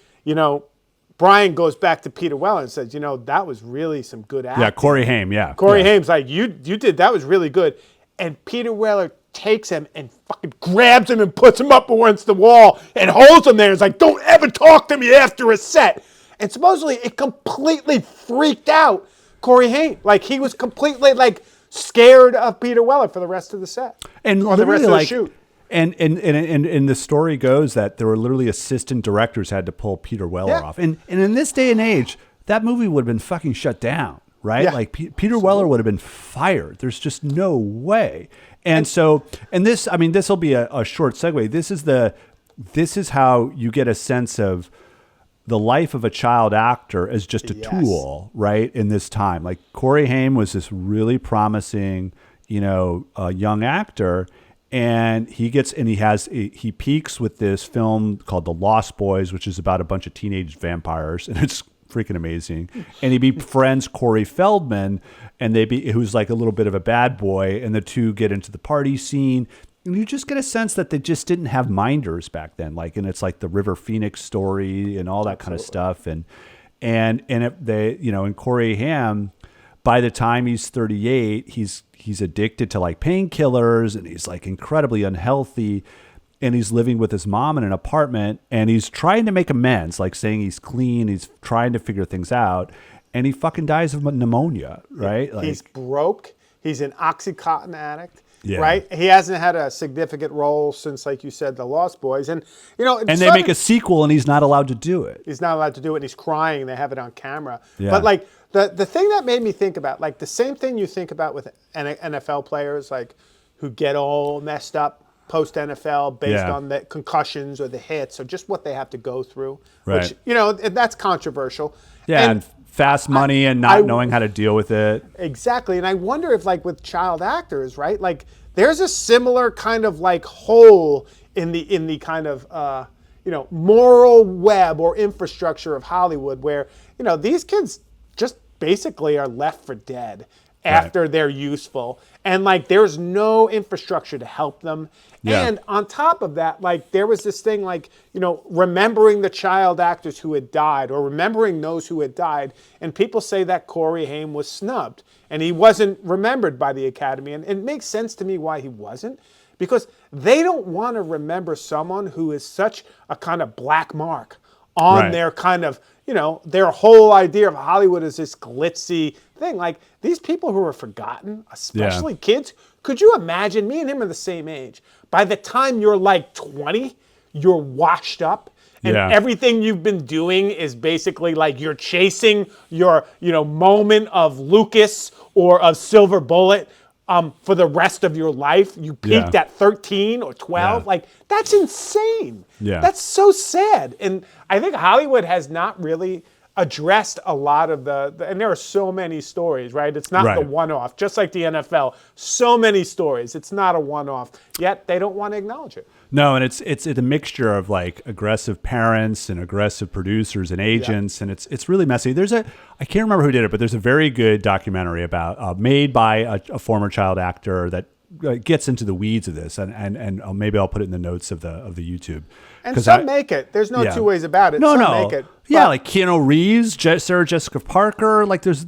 Brian goes back to Peter Weller and says, that was really some good acting. Yeah, Corey Haim. Yeah, Corey Haim's like, you did that was really good, and Peter Weller takes him and fucking grabs him and puts him up against the wall and holds him there. It's like, don't ever talk to me after a set. And supposedly it completely freaked out Corey Haim. Like, he was completely like scared of Peter Weller for the rest of the set. And or the rest of the shoot. And the story goes that there were literally assistant directors had to pull Peter Weller off. And in this day and age, that movie would have been fucking shut down, right? Yeah. Like Peter Weller would have been fired. There's just no way. And this will be a short segue. This is how you get a sense of the life of a child actor as just a tool, right? In this time, like Corey Haim was this really promising, young actor, and he peaks with this film called The Lost Boys, which is about a bunch of teenage vampires, and it's freaking amazing. And he befriends Corey Feldman, and who's like a little bit of a bad boy, and the two get into the party scene. And you just get a sense that they just didn't have minders back then. And it's like the River Phoenix story and all that kind of stuff. And and Corey Haim, by the time he's 38, he's addicted to like painkillers, and he's like incredibly unhealthy, and he's living with his mom in an apartment, and he's trying to make amends, like saying he's clean, he's trying to figure things out, and he fucking dies of pneumonia, right? Like, he's broke. He's an Oxycontin addict. Yeah. Right? He hasn't had a significant role since, like you said, The Lost Boys. And, and they make a sequel, and he's not allowed to do it. He's not allowed to do it, and he's crying. They have it on camera. Yeah. But, like, the thing that made me think about, like, the same thing you think about with NFL players, like, who get all messed up post-NFL based on the concussions or the hits or just what they have to go through. Right. Which, that's controversial. Yeah, and fast money and not knowing how to deal with it. Exactly. And I wonder if, like, with child actors, right, like, there's a similar kind of, like, hole in the kind of, moral web or infrastructure of Hollywood where, these kids just basically are left for dead after they're useful. And, like, there's no infrastructure to help them. Yeah. And on top of that, like, there was this thing like, remembering the child actors who had died or remembering those who had died. And people say that Corey Haim was snubbed and he wasn't remembered by the Academy. And it makes sense to me why he wasn't, because they don't want to remember someone who is such a kind of black mark on their kind of, their whole idea of Hollywood is this glitzy thing. Like, these people who are forgotten, especially kids, could you imagine, me and him are the same age. By the time you're like 20, you're washed up. And everything you've been doing is basically like you're chasing your, moment of Lucas or of Silver Bullet for the rest of your life. You peaked at 13 or 12. Like, that's insane. Yeah. That's so sad. And I think Hollywood has not really addressed a lot of and there are so many stories, right? It's not the one-off, just like the NFL. So many stories. It's not a one-off, yet they don't want to acknowledge it. No, and it's a mixture of like aggressive parents and aggressive producers and agents, and it's really messy. I can't remember who did it, but there's a very good documentary about made by a former child actor that gets into the weeds of this, and maybe I'll put it in the notes of the YouTube. And some make it. There's no two ways about it. Some make it. Yeah, like Keanu Reeves, Sarah Jessica Parker. Like there's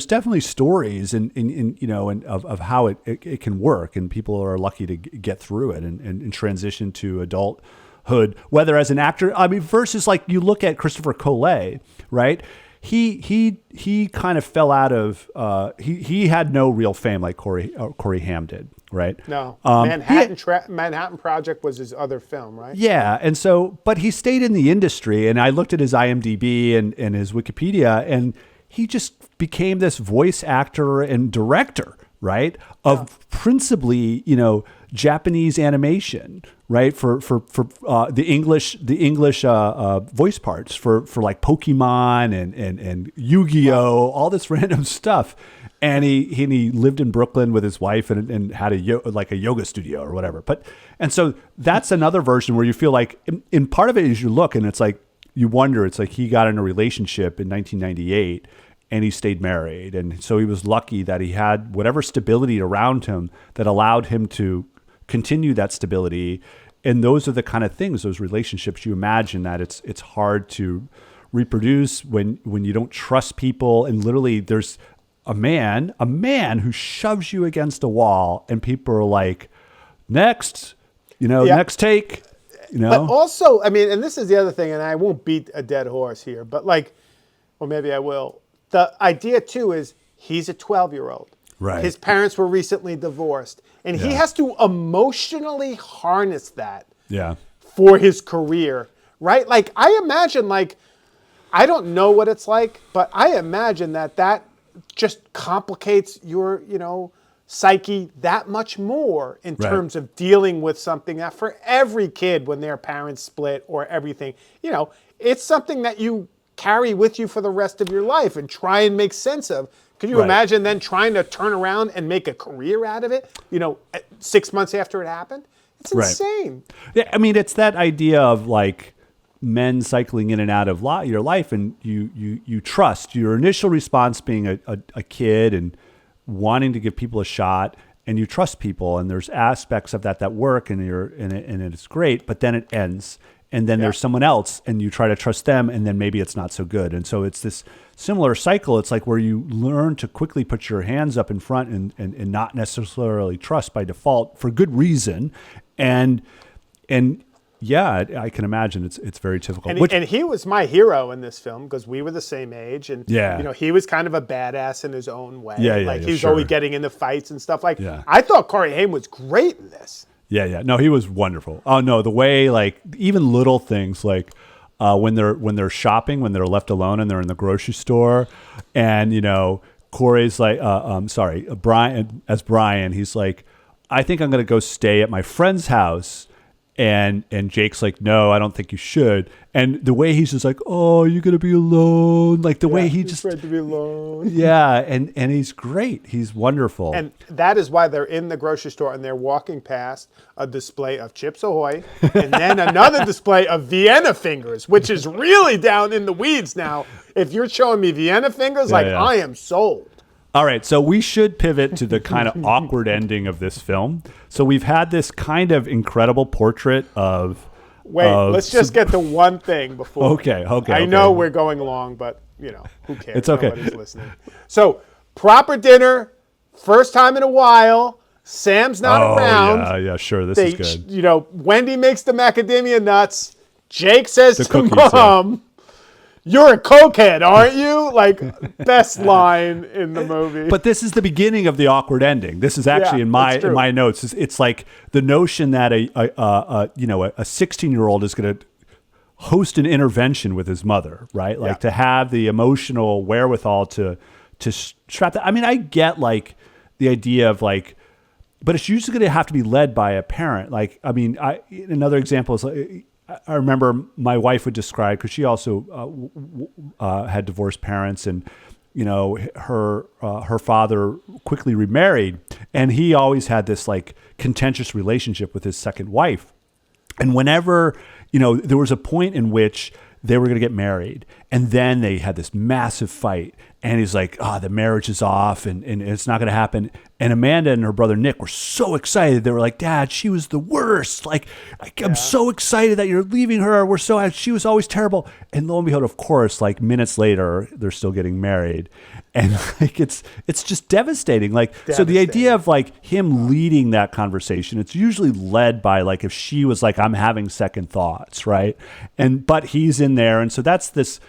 definitely stories and of how it can work, and people are lucky to get through it and transition to adulthood, whether as an actor. I mean, versus like you look at Christopher Collet, right? He kind of fell out of he had no real fame like Corey Haim did, right? No, Manhattan Project was his other film, right? Yeah, and so but he stayed in the industry, and I looked at his IMDb and his Wikipedia, and he just became this voice actor and director, right? Of principally, Japanese animation, right? For the English voice parts for like Pokemon and Yu-Gi-Oh, all this random stuff. And he lived in Brooklyn with his wife and had a yoga studio or whatever. And so that's another version where you feel like in part of it is you look and it's like you wonder, it's like he got in a relationship in 1998 and he stayed married. And so he was lucky that he had whatever stability around him that allowed him to continue that stability. And those are the kind of things, those relationships, you imagine that it's hard to reproduce when you don't trust people. And literally there's a man who shoves you against a wall and people are like, next take, But also, I mean, and this is the other thing, and I won't beat a dead horse here, but like, or maybe I will. The idea too is he's a 12-year-old. Right. His parents were recently divorced, and he has to emotionally harness that for his career, right? Like, I imagine, like, I don't know what it's like, but I imagine that just complicates your, psyche that much more in terms of dealing with something that for every kid when their parents split or everything, it's something that you carry with you for the rest of your life and try and make sense of. Could you imagine then trying to turn around and make a career out of it, 6 months after it happened? It's insane. Yeah, I mean, it's that idea of like men cycling in and out of your life, and you trust your initial response being a kid and wanting to give people a shot, and you trust people, and there's aspects of that work, and it's great, but then it ends, and then there's someone else, and you try to trust them, and then maybe it's not so good. And so it's this similar cycle. It's like where you learn to quickly put your hands up in front and not necessarily trust by default for good reason. And yeah, I can imagine it's very typical. And he was my hero in this film because we were the same age, and he was kind of a badass in his own way. He was always getting into fights and stuff. I thought Corey Haim was great in this. Yeah. No, he was wonderful. Oh no, the way even little things when they're shopping, when they're left alone and they're in the grocery store, and Corey's Brian, he's like, I think I'm gonna go stay at my friend's house. And Jake's like, no, I don't think you should. And the way he's just like, oh, you're gonna be alone. Like the way he just afraid to be alone. Yeah, and he's great. He's wonderful. And that is why they're in the grocery store and they're walking past a display of Chips Ahoy and then another display of Vienna fingers, which is really down in the weeds now. If you're showing me Vienna fingers, I am sold. All right, so we should pivot to the kind of awkward ending of this film. So we've had this kind of incredible portrait of... let's just get to one thing before. Okay. I know we're going along, but, who cares? It's okay. Nobody's listening. So, proper dinner, first time in a while, Sam's not around. Yeah, sure, this is good. Wendy makes the macadamia nuts. Jake says to cookies, Mom... You're a cokehead, aren't you? Best line in the movie. But this is the beginning of the awkward ending. This is actually in my notes. It's like the notion that a 16-year-old is going to host an intervention with his mother, right? To have the emotional wherewithal to strap that. I mean, I get the idea of but it's usually going to have to be led by a parent. Another example is I remember my wife would describe, because she also had divorced parents, and her father quickly remarried, and he always had this contentious relationship with his second wife. And whenever there was a point in which they were going to get married, and then they had this massive fight, and he's like, the marriage is off, and it's not going to happen. And Amanda and her brother Nick were so excited. They were like, Dad, she was the worst. I'm so excited that you're leaving her. She was always terrible. And lo and behold, of course, minutes later, they're still getting married. And it's just devastating. So the idea of him leading that conversation, it's usually led by if she was I'm having second thoughts, right? But he's in there. And so that's this...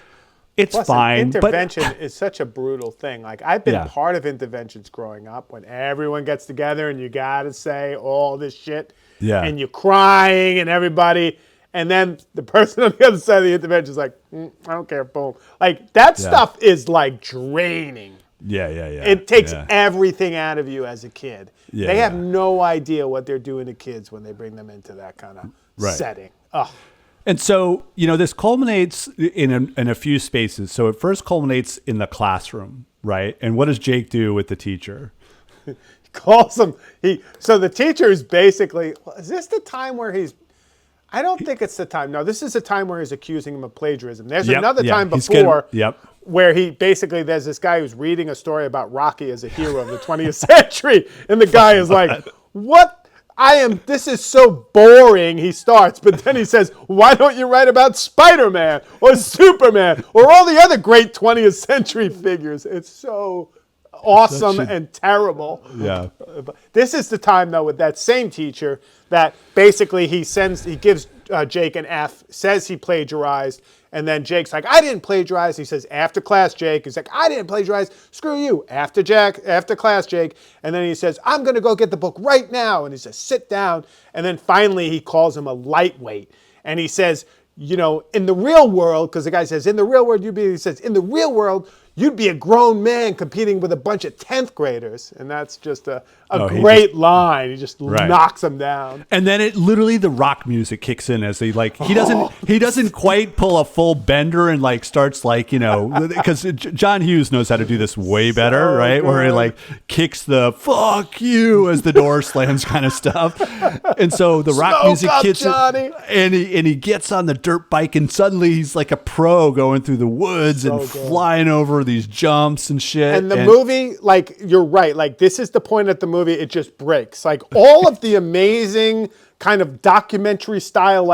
It's Plus, fine. Intervention is such a brutal thing. I've been part of interventions growing up when everyone gets together and you got to say all this shit. Yeah. And you're crying and everybody. And then the person on the other side of the intervention is like, I don't care, boom. That stuff is draining. Yeah. It takes everything out of you as a kid. Yeah, they have no idea what they're doing to kids when they bring them into that kind of setting. Ugh. And so, this culminates in a few spaces. So it first culminates in the classroom, right? And what does Jake do with the teacher? He calls him. So the teacher is basically, is this the time where he's, I don't think it's the time. No, this is the time where he's accusing him of plagiarism. There's another time before where there's this guy who's reading a story about Rocky as a hero of the 20th century. And the guy is like, what? This is so boring, he starts, but then he says, why don't you write about Spider-Man or Superman or all the other great 20th century figures? It's so awesome and terrible. Yeah. This is the time, though, with that same teacher that basically he gives Jake an F, says he plagiarized, and then Jake's like, I didn't plagiarize. He says, after class, Jake. He's like, I didn't plagiarize. Screw you. After class, Jake. And then he says, I'm going to go get the book right now. And he says, sit down. And then finally he calls him a lightweight. And he says, in the real world, because the guy says, in the real world, he says, in the real world, you'd be a grown man competing with a bunch of 10th graders. And that's just a great line. He just knocks them down. And then the rock music kicks in as he doesn't quite pull a full bender and starts because John Hughes knows how to do this way better, right? Good. Where he kicks the fuck you as the door slams kind of stuff. And so the rock music kicks in, and he gets on the dirt bike, and suddenly he's like a pro going through the woods and flying over these jumps and shit. And the movie, you're right, this is the point at the movie, it just breaks. All of the amazing kind of documentary style,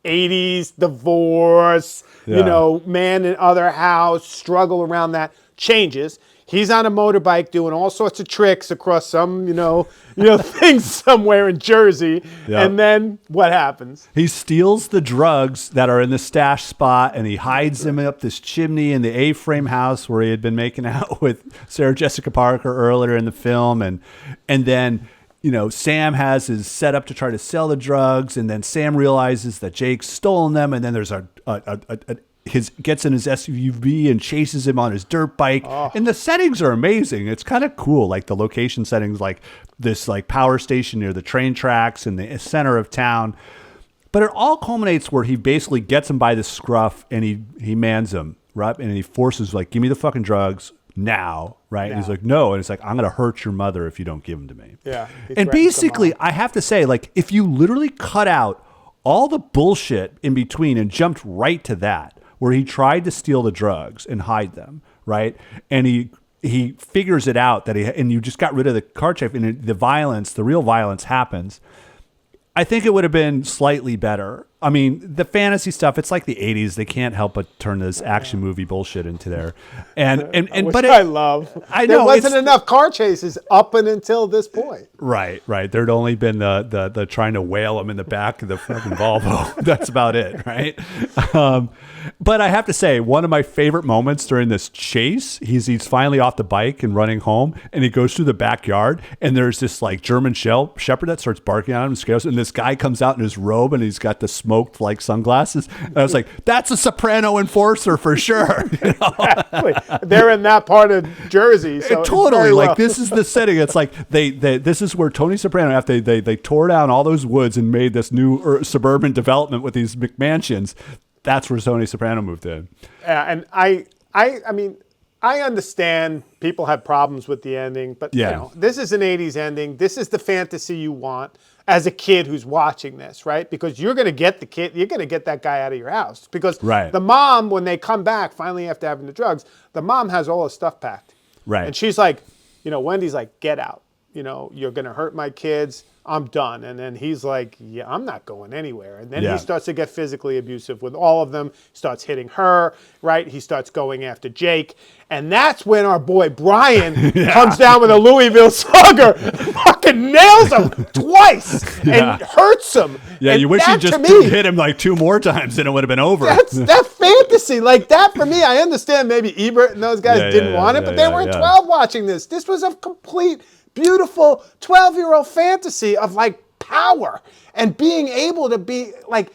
80s divorce, man in other house, struggle around that, changes. He's on a motorbike doing all sorts of tricks across some, things somewhere in Jersey. Yep. And then what happens? He steals the drugs that are in the stash spot and he hides them up this chimney in the A-frame house where he had been making out with Sarah Jessica Parker earlier in the film. And then, Sam has his setup to try to sell the drugs. And then Sam realizes that Jake's stolen them. And then there's gets in his SUV and chases him on his dirt bike. Oh. And the settings are amazing. It's kind of cool. Like the location settings, like this like power station near the train tracks in the center of town. But it all culminates where he basically gets him by the scruff and he mans him, right? And he forces like, give me the fucking drugs now, right? And he's like, no. And it's like, I'm going to hurt your mother if you don't give them to me. Yeah. And basically, I have to say, like, if you literally cut out all the bullshit in between and jumped right to that, where he tried to steal the drugs and hide them, right? And he figures it out and you just got rid of the car chase and the real violence happens. I think it would have been slightly better. I mean, the fantasy stuff, it's like the 80s. They can't help but turn this action movie bullshit into there. I know there wasn't enough car chases up and until this point. Right. There'd only been the trying to whale him in the back of the fucking Volvo. That's about it, right? But I have to say, one of my favorite moments during this chase, he's finally off the bike and running home, and he goes through the backyard, and there's this like German shepherd that starts barking at him and scares him, and this guy comes out in his robe, and he's got the smoked like sunglasses. And I was like, that's a Soprano enforcer for sure. Exactly. They're in that part of Jersey. So totally. Like this is the setting. It's like this is where Tony Soprano, after they tore down all those woods and made this new suburban development with these McMansions. That's where Tony Soprano moved in. Yeah, and I mean, I understand people have problems with the ending, but this is an 80s ending. This is the fantasy you want as a kid who's watching this, right? Because you're going to get the kid, you're going to get that guy out of your house. Because the mom, when they come back, finally after having the drugs, the mom has all his stuff packed. Right. And she's like, Wendy's like, get out. You're going to hurt my kids. I'm done. And then he's like, yeah, I'm not going anywhere. And then he starts to get physically abusive with all of them, starts hitting her, right? He starts going after Jake. And that's when our boy Brian comes down with a Louisville slugger, fucking nails him twice and hurts him. Yeah, and you wish he just hit him like 2 more times and it would have been over. That's that fantasy. Like that for me, I understand maybe Ebert and those guys didn't want it, but they were in 12 watching this. This was a complete beautiful 12-year-old fantasy of like power and being able to be like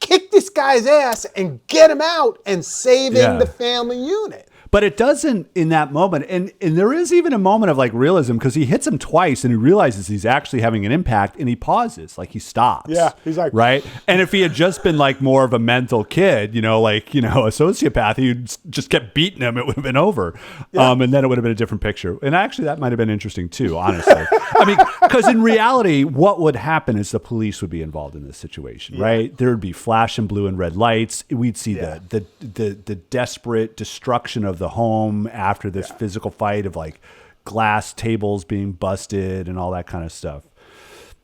kick this guy's ass and get him out and saving the family unit. But it doesn't in that moment. And there is even a moment of like realism because he hits him twice and he realizes he's actually having an impact and he pauses, like he stops. Yeah, he's like, right. And if he had just been like more of a mental kid, a sociopath, he'd just kept beating him, it would have been over. Yeah. And then it would have been a different picture. And actually that might have been interesting too, honestly. I mean, because in reality, what would happen is the police would be involved in this situation, right? There would be flashing blue and red lights. We'd see the desperate destruction of the home after this physical fight of like glass tables being busted and all that kind of stuff.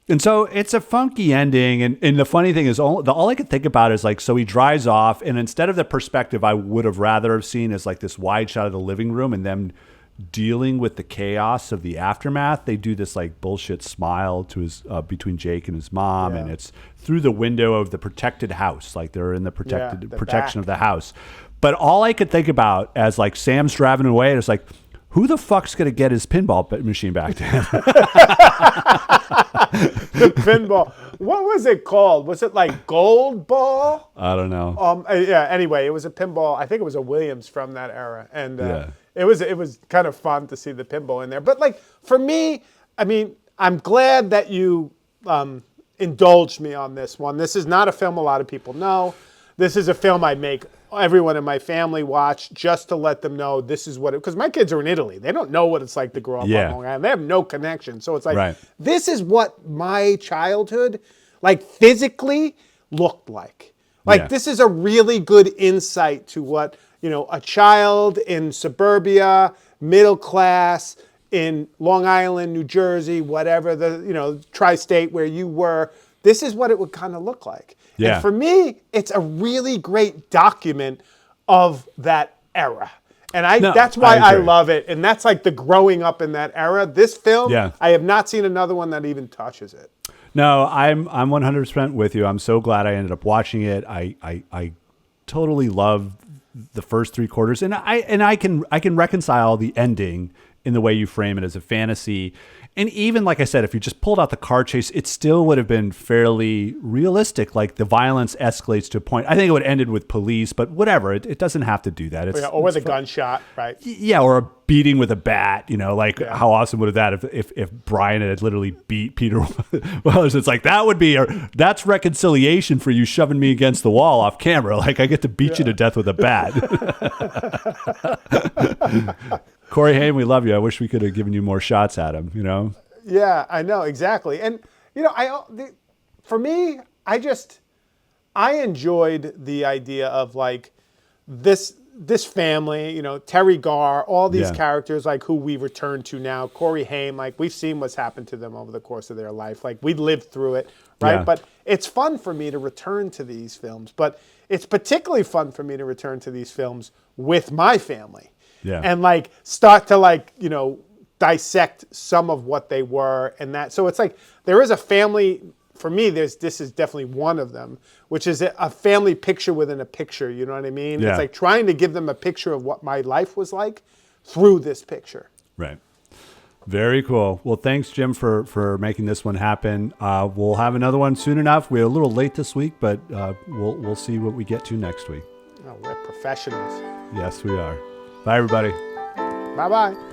And so it's a funky ending. And the funny thing is all I could think about is like, so he drives off and instead of the perspective I would have rather have seen as like this wide shot of the living room and them dealing with the chaos of the aftermath, they do this like bullshit smile to his between Jake and his mom. And it's through the window of the protected house. Like they're in the protection of the house. But all I could think about as like Sam's driving away, it's like, who the fuck's going to get his pinball machine back to him? The pinball. What was it called? Was it like Gold Ball? I don't know. Anyway, it was a pinball. I think it was a Williams from that era. And it was kind of fun to see the pinball in there. But like for me, I mean, I'm glad that you indulged me on this one. This is not a film a lot of people know. This is a film I make everyone in my family watch just to let them know this is what it, because my kids are in Italy. They don't know what it's like to grow up on Long Island. They have no connection. So it's like, this is what my childhood, like physically looked like. Like this is a really good insight to what, a child in suburbia, middle class, in Long Island, New Jersey, whatever, the, tri-state where you were, this is what it would kind of look like. Yeah. And for me, it's a really great document of that era. And that's why I love it. And that's like the growing up in that era. This film, I have not seen another one that even touches it. No, I'm 100% with you. I'm so glad I ended up watching it. I totally love the first three quarters, and I can reconcile the ending in the way you frame it as a fantasy. And even like I said, if you just pulled out the car chase, it still would have been fairly realistic. Like the violence escalates to a point. I think it would have ended with police, but whatever. It doesn't have to do that. Or with a gunshot, right? Yeah, or a beating with a bat. How awesome would have that if Brian had literally beat Peter Wells? It's like that's reconciliation for you shoving me against the wall off camera. Like I get to beat you to death with a bat. Corey Haim, we love you. I wish we could have given you more shots at him, Yeah, I know, exactly. And, for me, I enjoyed the idea of like this family, Terry Garr, all these characters like who we return to now, Corey Haim, like we've seen what's happened to them over the course of their life. Like we lived through it, right? Yeah. But it's fun for me to return to these films. But it's particularly fun for me to return to these films with my family. Yeah. And like start to dissect some of what they were and that. So it's like there is a family for me. This is definitely one of them, which is a family picture within a picture. You know what I mean? Yeah. It's like trying to give them a picture of what my life was like through this picture. Right. Very cool. Well, thanks, Jim, for making this one happen. We'll have another one soon enough. We're a little late this week, but we'll see what we get to next week. Oh, we're professionals. Yes, we are. Bye, everybody. Bye-bye.